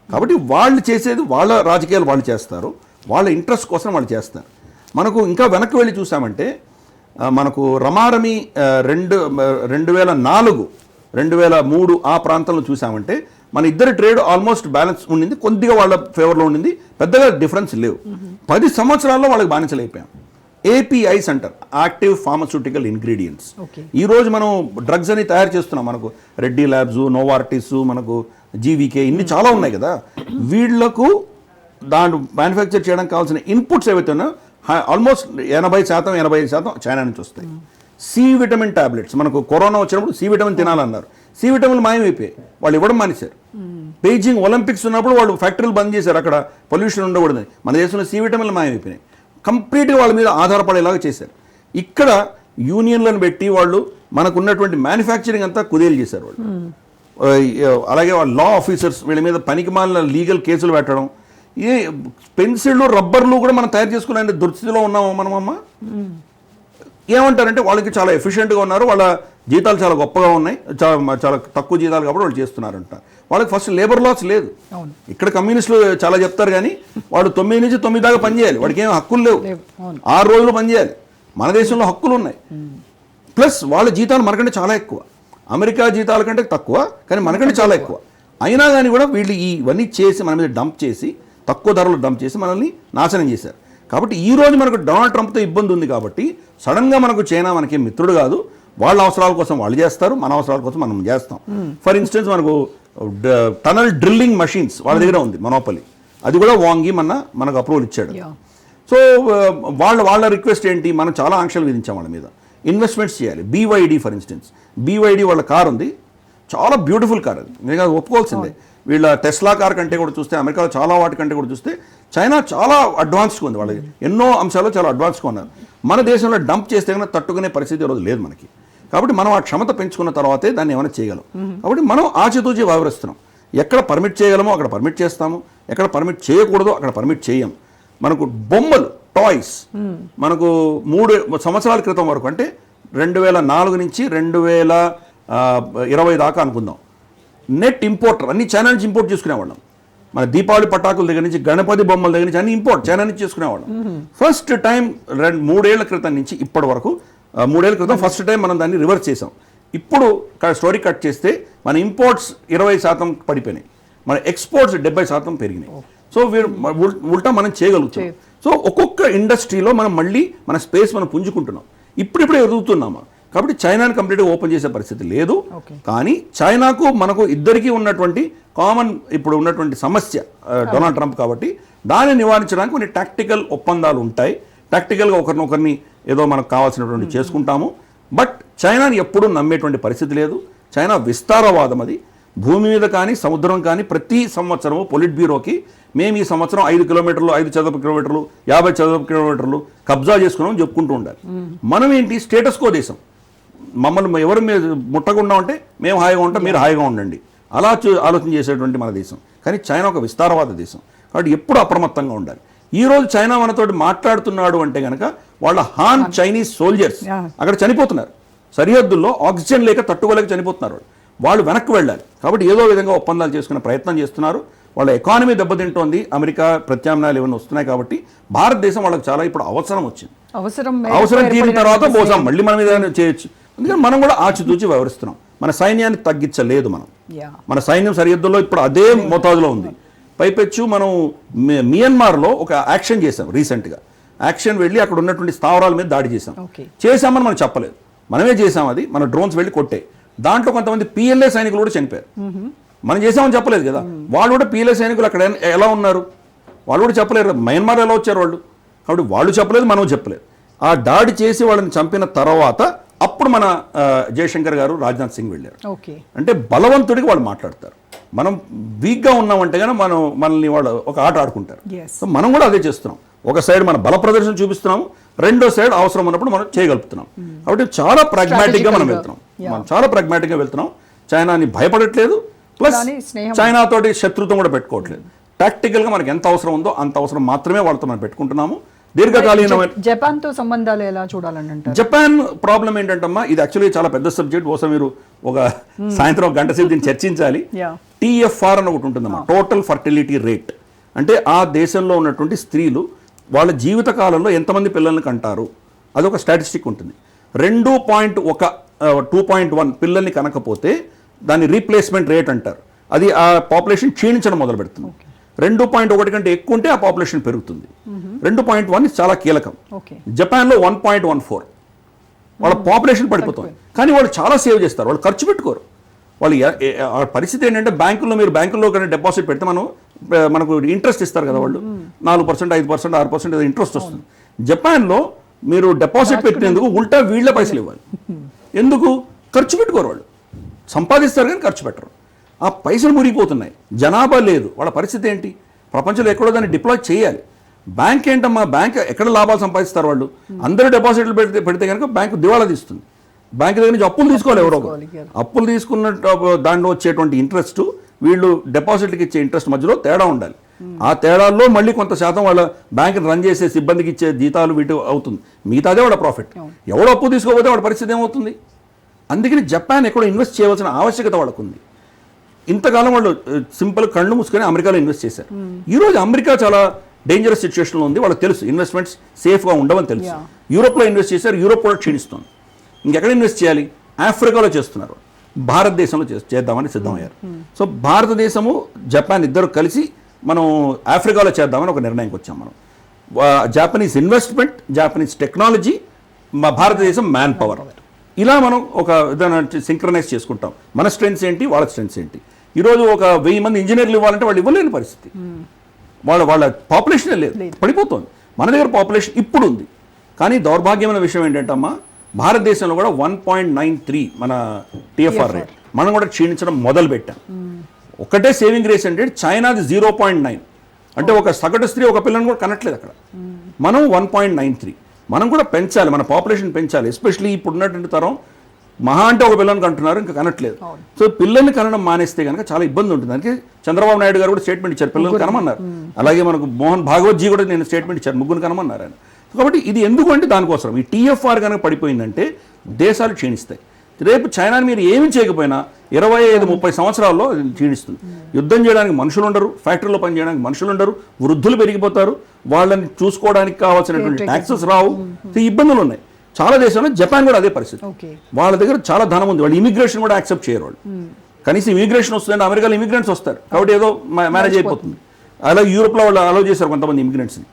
కాబట్టి వాళ్ళు చేసేది వాళ్ళ రాజకీయాలు వాళ్ళు చేస్తారు, వాళ్ళ ఇంట్రెస్ట్ కోసం వాళ్ళు చేస్తారు. మనకు ఇంకా వెనక్కి వెళ్ళి చూసామంటే మనకు రమారమి 2004, 2003 ఆ ప్రాంతంలో చూసామంటే మన ఇద్దరి ట్రేడ్ ఆల్మోస్ట్ బ్యాలెన్స్ ఉండింది, కొద్దిగా వాళ్ళ ఫేవర్లో ఉండింది, పెద్దగా డిఫరెన్స్ లేవు. 10 సంవత్సరాల్లో వాళ్ళకి బానిసలు అయిపోయాం. APIs అంటారు, యాక్టివ్ ఫార్మస్యూటికల్ ఇంగ్రీడియంట్స్. ఈరోజు మనం డ్రగ్స్ అని తయారు చేస్తున్నాం. మనకు రెడ్డి ల్యాబ్స్, నోవార్టిస్, మనకు GVK ఇన్ని చాలా ఉన్నాయి కదా. వీళ్లకు దాన్ని మ్యానుఫ్యాక్చర్ చేయడానికి కావాల్సిన ఇన్పుట్స్ ఏవైతే ఉన్నాయో ఆల్మోస్ట్ 80% చైనా నుంచి వస్తాయి. సి విటమిన్ టాబ్లెట్స్, మనకు కరోనా వచ్చినప్పుడు సి విటమిన్ తినాలన్నారు, సి విటమిన్ మాయమైపోయాయి, వాళ్ళు ఇవ్వడం మానేశారు. బీజింగ్ ఒలింపిక్స్ ఉన్నప్పుడు వాళ్ళు ఫ్యాక్టరీలు బంద్ చేశారు, అక్కడ పొల్యూషన్ ఉండకూడదని. మన దేశంలో సి విటమిన్లు మాయమైపోయినాయి. కంప్లీట్గా వాళ్ళ మీద ఆధారపడేలాగా చేశారు. ఇక్కడ యూనియన్లను పెట్టి వాళ్ళు మనకున్నటువంటి మ్యానుఫ్యాక్చరింగ్ అంతా కుదేలు చేశారు వాళ్ళు. అలాగే వాళ్ళ లా ఆఫీసర్స్ వీళ్ళ మీద పనికిమాలిన లీగల్ కేసులు పెట్టడం. ఈ పెన్సిళ్ళు, రబ్బర్లు కూడా మనం తయారు చేసుకునే దుస్థితిలో ఉన్నాము మనమమ్మ. ఏమంటారంటే వాళ్ళకి చాలా ఎఫిషియెంట్గా ఉన్నారు, వాళ్ళ జీతాలు చాలా గొప్పగా ఉన్నాయి, చాలా తక్కువ జీతాలు కాబట్టి వాళ్ళు చేస్తున్నారంట. వాళ్ళకి ఫస్ట్ లేబర్ లాస్ లేదు. ఇక్కడ కమ్యూనిస్టులు చాలా చెప్తారు కానీ వాళ్ళు 9 నుంచి 9 దాకా పనిచేయాలి, వాడికి ఏం హక్కులు లేవు. 6 రోజులు పనిచేయాలి. మన దేశంలో హక్కులు ఉన్నాయి. ప్లస్ వాళ్ళ జీతాలు మనకంటే చాలా ఎక్కువ, అమెరికా జీతాల కంటే తక్కువ, కానీ మనకంటే చాలా ఎక్కువ. అయినా కానీ కూడా వీళ్ళు ఇవన్నీ చేసి మన మీద డంప్ చేసి, తక్కువ ధరలు డంప్ చేసి మనల్ని నాశనం చేశారు. కాబట్టి ఈ రోజు మనకు డొనాల్డ్ ట్రంప్తో ఇబ్బంది ఉంది కాబట్టి సడన్గా మనకు చైనా మనకి మిత్రుడు కాదు. వాళ్ళ అవసరాల కోసం వాళ్ళు చేస్తారు, మన అవసరాల కోసం మనం చేస్తాం. ఫర్ ఇన్స్టెన్స్ మనకు టనల్ డ్రిల్లింగ్ మషీన్స్ వాళ్ళ దగ్గర ఉంది, మొనోపలి. అది కూడా వాంగి మనకు అప్రూవల్ ఇచ్చాడు. సో వాళ్ళ రిక్వెస్ట్ ఏంటి, మనం చాలా ఆంక్షలు విధించాం వాళ్ళ మీద. ఇన్వెస్ట్మెంట్స్ చేయాలి. BYD ఫర్ ఇన్స్టెన్స్, BYD వాళ్ళ కార్ ఉంది, చాలా బ్యూటిఫుల్ కార్. అది నేను ఒప్పుకోవాల్సిందే. వీళ్ళ టెస్లా కార్ కంటే కూడా చూస్తే, అమెరికాలో చాలా వాటి కంటే కూడా చూస్తే చైనా చాలా అడ్వాన్స్గా ఉంది. వాళ్ళకి ఎన్నో అంశాల్లో చాలా అడ్వాన్స్గా ఉన్నారు. మన దేశంలో డంప్ చేస్తే కన్నా తట్టుకునే పరిస్థితి ఈరోజు లేదు మనకి. కాబట్టి మనం ఆ క్షమత పెంచుకున్న తర్వాతే దాన్ని ఏమైనా చేయగలం. కాబట్టి మనం ఆచితూచి వ్యవహరిస్తున్నాం. ఎక్కడ పర్మిట్ చేయగలమో అక్కడ పర్మిట్ చేస్తాము, ఎక్కడ పర్మిట్ చేయకూడదో అక్కడ పర్మిట్ చేయం. మనకు బొమ్మలు, టాయ్స్ మనకు 3 సంవత్సరాల క్రితం వరకు, అంటే 2004 నుంచి 2020 దాకా అనుకుందాం, నెట్ ఇంపోర్టర్ అన్ని చైనా నుంచి ఇంపోర్ట్ చేసుకునేవాళ్ళం. మన దీపావళి పటాకుల దగ్గర నుంచి, గణపతి బొమ్మల దగ్గర నుంచి అన్ని ఇంపోర్ట్ చైనా నుంచి చేసుకునేవాళ్ళం. ఫస్ట్ టైం 3 ఏళ్ల క్రితం నుంచి ఇప్పటి వరకు, 3 ఏళ్ల క్రితం ఫస్ట్ టైం మనం దాన్ని రివర్స్ చేసాం. ఇప్పుడు స్టోరీ కట్ చేస్తే మన ఇంపోర్ట్స్ 20% పడిపోయినాయి, మన ఎక్స్పోర్ట్స్ 70% పెరిగినాయి. సో ఉల్టా మనం చేయగలుగుతాం. సో ఒక్కొక్క ఇండస్ట్రీలో మనం మళ్ళీ మన స్పేస్ మనం పుంజుకుంటున్నాం. ఇప్పుడిప్పుడే ఎదుగుతున్నామా. కాబట్టి చైనాని కంప్లీట్గా ఓపెన్ చేసే పరిస్థితి లేదు. కానీ చైనాకు మనకు ఇద్దరికీ ఉన్నటువంటి కామన్ ఇప్పుడు ఉన్నటువంటి సమస్య డొనాల్డ్ ట్రంప్, కాబట్టి దాన్ని నివారించడానికి కొన్ని టాక్టికల్ ఒప్పందాలు ఉంటాయి. టాక్టికల్గా ఒకరినొకరిని ఏదో మనకు కావాల్సినటువంటి చేసుకుంటాము. బట్ చైనాని ఎప్పుడూ నమ్మేటువంటి పరిస్థితి లేదు. చైనా విస్తారవాదం, అది భూమి మీద కానీ సముద్రం కానీ ప్రతి సంవత్సరము పొలిట్ బ్యూరోకి మేము ఈ సంవత్సరం 5 కిలోమీటర్లు 5 చదరపు కిలోమీటర్లు 50 చదరపు కిలోమీటర్లు కబ్జా చేసుకున్నామని చెప్పుకుంటూ ఉండాలి. మనం ఏంటి స్టేటస్ కో దేశం, మమ్మల్ని ఎవరు మీరు ముట్టకుండా ఉంటే మేము హాయిగా ఉంటాం, మీరు హాయిగా ఉండండి, అలా ఆలోచన చేసేటువంటి మన దేశం. కానీ చైనా ఒక విస్తారవాద దేశం, కాబట్టి ఎప్పుడు అప్రమత్తంగా ఉండాలి. ఈ రోజు చైనా మనతోటి మాట్లాడుతున్నాడు అంటే కనుక వాళ్ళ హాన్ చైనీస్ సోల్జర్స్ అక్కడ చనిపోతున్నారు, సరిహద్దుల్లో ఆక్సిజన్ లేక తట్టుకోలేక చనిపోతున్నారు. వాళ్ళు వెనక్కి వెళ్ళాలి. కాబట్టి ఏదో విధంగా ఒప్పందాలు చేసుకునే ప్రయత్నం చేస్తున్నారు. వాళ్ళ ఎకానమీ దెబ్బతింటోంది, అమెరికా ప్రత్యామ్నాయాలు ఏమైనా వస్తున్నాయి. కాబట్టి భారతదేశం వాళ్ళకి చాలా ఇప్పుడు అవసరం వచ్చింది. అవసరం తీరిన తర్వాత బహుశా మళ్ళీ మన మీద చేయొచ్చు. అందుకని మనం కూడా ఆచితూచి వ్యవహరిస్తున్నాం. మన సైన్యాన్ని తగ్గించలేదు మనం. మన సైన్యం సరిహద్దుల్లో ఇప్పుడు అదే మోతాదులో ఉంది. పైపెచ్చు మనం మియన్మార్లో ఒక యాక్షన్ చేసాం రీసెంట్గా. యాక్షన్ వెళ్ళి అక్కడ ఉన్నటువంటి స్థావరాల మీద దాడి చేశామని మనం చెప్పలేదు, మనమే చేసాం. అది మన డ్రోన్స్ వెళ్ళి కొట్టే. దాంట్లో కొంతమంది పిఎల్ఏ సైనికులు కూడా చనిపోయారు. మనం చేసామని చెప్పలేదు కదా. వాళ్ళు కూడా పిఎల్ఏ సైనికులు అక్కడ ఎలా ఉన్నారు వాళ్ళు కూడా చెప్పలేరు. మయన్మార్ ఎలా వచ్చారు వాళ్ళు, కాబట్టి వాళ్ళు చెప్పలేదు, మనం చెప్పలేదు. ఆ దాడి చేసి వాళ్ళని చంపిన తర్వాత అప్పుడు మన జయశంకర్ గారు రాజ్నాథ్ సింగ్ వెళ్ళారు. అంటే బలవంతుడికి వాళ్ళు మాట్లాడతారు. మనం వీక్గా ఉన్నామంటే కానీ మనల్ని వాళ్ళు ఒక ఆట ఆడుకుంటారు. సో మనం కూడా అదే చేస్తున్నాం. ఒక సైడ్ మన బల ప్రదర్శన చూపిస్తున్నాము, రెండో సైడ్ అవసరం ఉన్నప్పుడు మనం చేయగలుగుతున్నాం. కాబట్టి చాలా ప్రాగ్మాటిక్గా మనం వెళ్తున్నాం. చైనాని భయపడట్లేదు, ప్లస్ చైనా తోటి శత్రుత్వం కూడా పెట్టుకోవట్లేదు. ప్రాక్టికల్గా మనకి ఎంత అవసరం ఉందో అంత అవసరం మాత్రమే వాళ్ళతో మనం పెట్టుకుంటున్నాము. దీర్ఘకాలీనమైన జపాన్తో సంబంధాలు ఎలా చూడాలని అంటారు? జపాన్ ప్రాబ్లం ఏంటంటమ్మా, ఇది యాక్చువల్లీ చాలా పెద్ద సబ్జెక్ట్. బహుశా మీరు ఒక సాయంత్రం ఒక గంట సేపు దీన్ని చర్చించాలి. TFR అని ఒకటి ఉంటుందమ్మా, టోటల్ ఫర్టిలిటీ రేట్. అంటే ఆ దేశంలో ఉన్నటువంటి స్త్రీలు వాళ్ళ జీవిత కాలంలో ఎంతమంది పిల్లల్ని కంటారు, అదొక స్టాటిస్టిక్ ఉంటుంది. 2.1 పిల్లల్ని కనకపోతే దాన్ని రీప్లేస్మెంట్ రేట్ అంటారు. అది ఆ పాపులేషన్ క్షీణించడం మొదలు పెడుతుంది. 2.1 కంటే ఎక్కువ ఉంటే ఆ పాపులేషన్ పెరుగుతుంది. 2.1 చాలా కీలకం. జపాన్లో 1.14 వాళ్ళ పాపులేషన్ పడిపోతుంది. కానీ వాళ్ళు చాలా సేవ్ చేస్తారు, వాళ్ళు ఖర్చు పెట్టుకోరు. వాళ్ళు పరిస్థితి ఏంటంటే మీరు బ్యాంకుల్లో కానీ డిపాజిట్ పెడితే మనకు ఇంట్రెస్ట్ ఇస్తారు కదా, వాళ్ళు 4%, 5%, 6% ఏదో ఇంట్రెస్ట్ వస్తుంది. జపాన్లో మీరు డిపాజిట్ పెట్టినందుకు ఉల్టా వీళ్ళ పైసలు ఇవ్వాలి. ఎందుకు? ఖర్చు పెట్టుకోరు వాళ్ళు, సంపాదిస్తారు కానీ ఖర్చు పెట్టరు. ఆ పైసలు మురిగిపోతున్నాయి, జనాభా లేదు. వాళ్ళ పరిస్థితి ఏంటి? ప్రపంచంలో ఎక్కడో దాన్ని డిప్లాయ్ చేయాలి. బ్యాంక్ ఏంటమ్మా, బ్యాంక్ ఎక్కడ లాభాలు సంపాదిస్తారు వాళ్ళు? అందరూ డిపాజిట్లు పెడితే కనుక బ్యాంకు దివాళా తీస్తుంది. బ్యాంక్ దగ్గర నుంచి అప్పులు తీసుకోవాలి ఎవరో. అప్పులు తీసుకున్న దాంట్లో వచ్చేటువంటి ఇంట్రెస్ట్, వీళ్ళు డిపాజిట్కి ఇచ్చే ఇంట్రెస్ట్ మధ్యలో తేడా ఉండాలి. ఆ తేడాల్లో మళ్ళీ కొంత శాతం వాళ్ళ బ్యాంకుని రన్ చేసే సిబ్బందికి ఇచ్చే జీతాలు వీటి అవుతుంది, మిగతాదే వాళ్ళ ప్రాఫిట్. ఎవడో అప్పు తీసుకోకపోతే వాళ్ళ పరిస్థితి ఏమవుతుంది? అందుకని జపాన్ ఎక్కడో ఇన్వెస్ట్ చేయవలసిన ఆవశ్యకత వాళ్ళకు ఉంది. ఇంతకాలం వాళ్ళు సింపుల్ కళ్ళు మూసుకొని అమెరికాలో ఇన్వెస్ట్ చేశారు. ఈరోజు అమెరికా చాలా డేంజరస్ సిచ్యువేషన్లో ఉంది. వాళ్ళకి తెలుసు ఇన్వెస్ట్మెంట్స్ సేఫ్గా ఉండవని తెలుసు. యూరోప్లో ఇన్వెస్ట్ చేశారు, యూరోప్ కూడా క్షీణిస్తుంది. ఇంకెక్కడ ఇన్వెస్ట్ చేయాలి? ఆఫ్రికాలో చేస్తున్నారు, భారతదేశంలో చేద్దామని సిద్ధమయ్యారు. సో భారతదేశము జపాన్ ఇద్దరు కలిసి మనం ఆఫ్రికాలో చేద్దామని ఒక నిర్ణయంకి వచ్చాం. మనం జాపనీస్ ఇన్వెస్ట్మెంట్, జాపనీస్ టెక్నాలజీ, భారతదేశం మ్యాన్ పవర్, ఇలా మనం ఒక విధానం సింక్రనైజ్ చేసుకుంటాం. మన స్ట్రెంగ్స్ ఏంటి, వాళ్ళ స్ట్రెంగ్స్ ఏంటి. ఈరోజు ఒక 1000 మంది ఇంజనీర్లు ఇవ్వాలంటే వాళ్ళు ఇవ్వలేని పరిస్థితి. వాళ్ళ పాపులేషన్ లేదు, పడిపోతుంది. మన దగ్గర పాపులేషన్ ఇప్పుడు ఉంది. కానీ దౌర్భాగ్యమైన విషయం ఏంటంటే అమ్మా, భారతదేశంలో కూడా 1.93 మన TFR రేట్, మనం కూడా క్షీణించడం మొదలు పెట్టాం. ఒకటే సేవింగ్ రేస్ అంటే చైనాది 0.9, అంటే ఒక సగటు స్త్రీ ఒక పిల్లని కూడా కనట్లేదు అక్కడ. మనం 1.93. మనం కూడా పెంచాలి, మన పాపులేషన్ పెంచాలి. ఎస్పెషల్లీ ఇప్పుడు ఉన్నటువంటి తరం మహా అంటే ఒక పిల్లల్ని కంటున్నారు, ఇంకా కనట్లేదు. సో పిల్లల్ని కనడం మానేస్తే కనుక చాలా ఇబ్బంది ఉంటుంది. దానికి చంద్రబాబు నాయుడు గారు కూడా స్టేట్మెంట్ ఇచ్చారు, పిల్లల్ని కనమన్నారు. అలాగే మనకు మోహన్ భాగవత్ జీ కూడా నేను స్టేట్మెంట్ ఇచ్చారు, ముగ్గురు కనమన్నారు ఆయన. కాబట్టి ఇది ఎందుకు అంటే దానికోసం. ఈ TFR కనుక పడిపోయిందంటే దేశాలు క్షీణిస్తాయి. రేపు చైనాని మీరు ఏమి చేయకపోయినా 25-30 సంవత్సరాల్లో క్షీణిస్తుంది. యుద్ధం చేయడానికి మనుషులు ఉండరు, ఫ్యాక్టరీలో పనిచేయడానికి మనుషులు ఉండరు, వృద్ధులు పెరిగిపోతారు, వాళ్ళని చూసుకోవడానికి కావాల్సినటువంటి ట్యాక్సెస్ రావు, ఇబ్బందులు ఉన్నాయి. చాలా దేశాల్లో, జపాన్ కూడా అదే పరిస్థితి. వాళ్ళ దగ్గర చాలా ధనం ఉంది, వాళ్ళు ఇమిగ్రేషన్ కూడా యాక్సెప్ట్ చేయరు. వాళ్ళు కనీసం ఇమిగ్రేషన్ వస్తుందంటే అమెరికాలో ఇమిగ్రెంట్స్ వస్తారు కాబట్టి ఏదో మేనేజ్ అయిపోతుంది. అలాగే యూరోప్లో వాళ్ళు అలౌ చేశారు కొంతమంది ఇమిగ్రెంట్స్ని.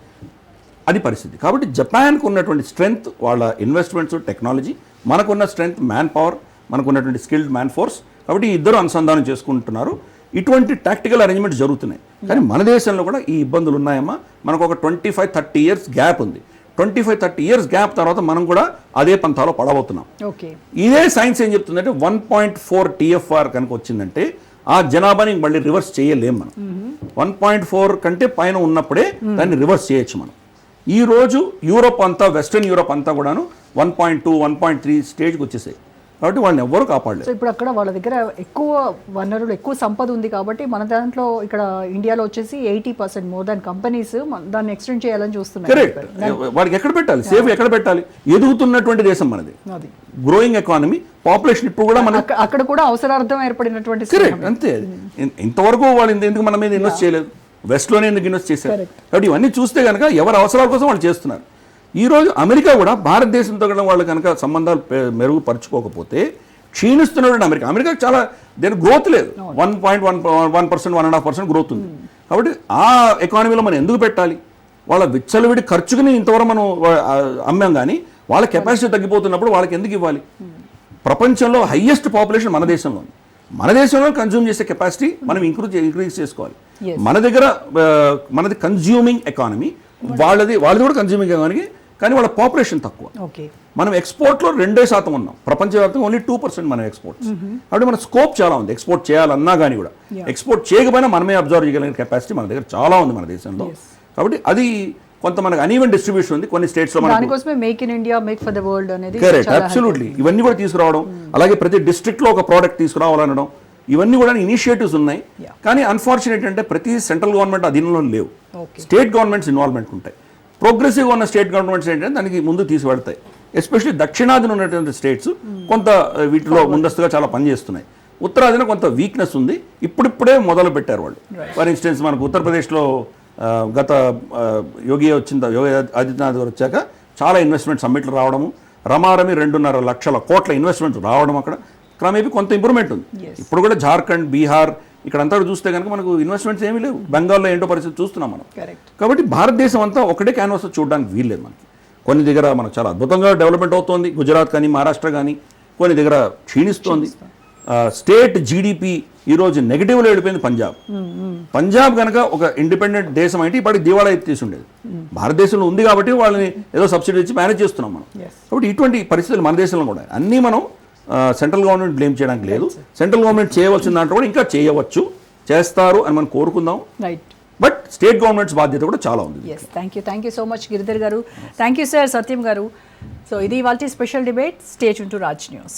అది పరిస్థితి. కాబట్టి జపాన్కు ఉన్నటువంటి స్ట్రెంగ్త్ వాళ్ళ ఇన్వెస్ట్మెంట్స్, టెక్నాలజీ, మనకున్న స్ట్రెంగ్త్ మ్యాన్ పవర్, మనకున్నటువంటి స్కిల్డ్ మ్యాన్ ఫోర్స్. కాబట్టి ఈ ఇద్దరు అనుసంధానం చేసుకుంటున్నారు. ఇటువంటి టాక్టికల్ అరేంజ్మెంట్స్ జరుగుతున్నాయి. కానీ మన దేశంలో కూడా ఈ ఇబ్బందులు ఉన్నాయమ్మా. మనకు ఒక 25-30 ఇయర్స్ గ్యాప్ ఉంది. 25-30 ఇయర్స్ గ్యాప్ తర్వాత మనం కూడా అదే పంథాలో పడబోతున్నాం. ఓకే, ఇదే సైన్స్ ఏం చెప్తుందంటే 1.4 TFR కనుక వచ్చిందంటే ఆ జనాభాని మళ్ళీ రివర్స్ చేయలేము మనం. 1.4 కంటే పైన ఉన్నప్పుడే దాన్ని రివర్స్ చేయొచ్చు మనం. ఈ రోజు యూరోప్ అంతా, వెస్ట్రన్ యూరోప్ అంతా కూడాను 1.2, 1.3 స్టేజ్కి వచ్చేసాయి. కాబట్టి వాళ్ళని ఎవ్వరూ కాపాడలేదు. సో ఇప్పుడు అక్కడ వాళ్ళ దగ్గర ఎక్కువ వనరులు, ఎక్కువ సంపద ఉంది కాబట్టి మన దాంట్లో ఇక్కడ ఇండియాలో వచ్చేసి 80% మోర్ దాన్ కంపెనీస్ దాన్ని ఎక్స్టెండ్ చేయాలని చూస్తున్నారు. కరెక్ట్. వాడికి ఎక్కడ పెట్టాలి, సేఫ్ ఎక్కడ పెట్టాలి? ఎదుగుతున్నటువంటి దేశం మనది, గ్రోయింగ్ ఎకానమీ, పాపులేషన్ ఇప్పుడు కూడా మన అక్కడ కూడా అవసరార్థం ఏర్పడినటువంటి. కరెక్ట్, అంతే. ఇంతవరకు వాళ్ళు ఎందుకు మన మీద ఇన్వెస్ట్ చేయలేదు? వెస్ట్లోనే ఎందుకు ఇన్వెస్ట్ చేశారు? కాబట్టి ఇవన్నీ చూస్తే కనుక ఎవరి అవసరాల కోసం వాళ్ళు చేస్తున్నారు. ఈరోజు అమెరికా కూడా భారతదేశంతో కూడా వాళ్ళు కనుక సంబంధాలు మెరుగుపరుచుకోకపోతే క్షీణిస్తున్నటువంటి అమెరికా చాలా దానికి గ్రోత్ లేదు. 1.1%, 1.5% గ్రోత్ ఉంది. కాబట్టి ఆ ఎకానమీలో మనం ఎందుకు పెట్టాలి? వాళ్ళ విచ్చలవిడి ఖర్చుకుని ఇంతవరకు మనం అమ్మాం, కానీ వాళ్ళ కెపాసిటీ తగ్గిపోతున్నప్పుడు వాళ్ళకి ఎందుకు ఇవ్వాలి? ప్రపంచంలో హైయెస్ట్ పాపులేషన్ మన దేశంలో ఉంది. మన దేశంలో కన్జ్యూమ్ చేసే కెపాసిటీ మనం ఇంక్రీజ్ చేసుకోవాలి. మన దగ్గర మనది కన్జ్యూమింగ్ ఎకానమీ, వాళ్ళది కూడా కన్జ్యూమింగ్ ఎకానమీ, కానీ వాళ్ళ పాపులేషన్ తక్కువ. మనం ఎక్స్పోర్ట్లో 2% ఉన్నాం. ప్రపంచవ్యాప్తంగా ఓన్లీ 2% మనం ఎక్స్పోర్ట్స్. కాబట్టి మన స్కోప్ చాలా ఉంది. ఎక్స్పోర్ట్ చేయాలన్నా కానీ కూడా, ఎక్స్పోర్ట్ చేయకపోయినా మనమే అబ్జర్వ్ చేయగలిగిన కెపాసిటీ మన దగ్గర చాలా ఉంది మన దేశంలో. కాబట్టి అది కొంత మనకు అనీవెన్ డిస్ట్రిబ్యూషన్ ఉంది కొన్ని స్టేట్స్లో. దానికోసమే make in India, make for the world అనేది. Correct, absolutely. ఇవన్నీ కూడా తీసుకురావడం, అలాగే ప్రతి డిస్ట్రిక్ట్లో ఒక ప్రోడక్ట్ తీసుకురావాలనడం, ఇవన్నీ కూడా ఇనిషియేటివ్స్ ఉన్నాయి. కానీ అన్ఫార్చునేట్ అంటే ప్రతి సెంట్రల్ గవర్నమెంట్ అధీనంలో లేవు. స్టేట్ గవర్నమెంట్స్ ఇన్వాల్వ్మెంట్ ఉంటాయి. ప్రోగ్రెసివ్గా ఉన్న స్టేట్ గవర్నమెంట్స్ ఏంటంటే దానికి ముందు తీసుకువెళ్తాయి. ఎస్పెషల్లీ దక్షిణాదిన ఉన్నటువంటి స్టేట్స్ కొంత వీటిలో ముందస్తుగా చాలా పనిచేస్తున్నాయి. ఉత్తరాదిన కొంత వీక్నెస్ ఉంది. ఇప్పుడిప్పుడే మొదలు పెట్టారు వాళ్ళు. ఫర్ ఇన్స్టెన్స్ మనకు ఉత్తరప్రదేశ్లో గత యోగి ఆదిత్యనాథ్ గారు వచ్చాక చాలా ఇన్వెస్ట్మెంట్ సమ్మిట్లు రావడము, రమారమి 2.5 లక్షల కోట్ల ఇన్వెస్ట్మెంట్స్ రావడం, అక్కడ క్రమేపీ కొంత ఇంప్రూవ్మెంట్ ఉంది. ఇప్పుడు కూడా జార్ఖండ్, బీహార్ ఇక్కడంతా చూస్తే కనుక మనకు ఇన్వెస్ట్మెంట్స్ ఏమీ లేవు. బెంగాల్లో ఏంటో పరిస్థితి చూస్తున్నాం మనం. కాబట్టి భారతదేశం అంతా ఒకటే క్యాన్వాస్ చూడడానికి వీల్లేదు మనకి. కొన్ని దగ్గర మనకు చాలా అద్భుతంగా డెవలప్మెంట్ అవుతోంది, గుజరాత్ కానీ మహారాష్ట్ర కానీ. కొన్ని దగ్గర క్షీణిస్తోంది. స్టేట్ జీడిపి ఈరోజు నెగిటివ్లో వెళ్ళిపోయింది పంజాబ్ కనుక ఒక ఇండిపెండెంట్ దేశం అయితే ఇప్పటికి దివాళా తీసి ఉండేది. భారతదేశంలో ఉంది కాబట్టి వాళ్ళని ఏదో సబ్సిడీ ఇచ్చి మేనేజ్ చేస్తున్నాం మనం. కాబట్టి ఇటువంటి పరిస్థితులు మన దేశంలో కూడా అన్నీ మనం సెంట్రల్ గవర్నమెంట్ బ్లేమ్ చేయడానికి లేదు. సెంట్రల్ గవర్నమెంట్ చేయవలసిన దాంట్లో కూడా ఇంకా చేయవచ్చు, చేస్తారు అని మనం కోరుకుందాం. బట్ స్టేట్ గవర్నమెంట్స్ బాధ్యత కూడా చాలా ఉంది. Thank you so much Giridhar గారు. థ్యాంక్ యూ సార్, సత్యం గారు. సో ఇది ఇవాల్టి special debate. Stay tune to Raj news.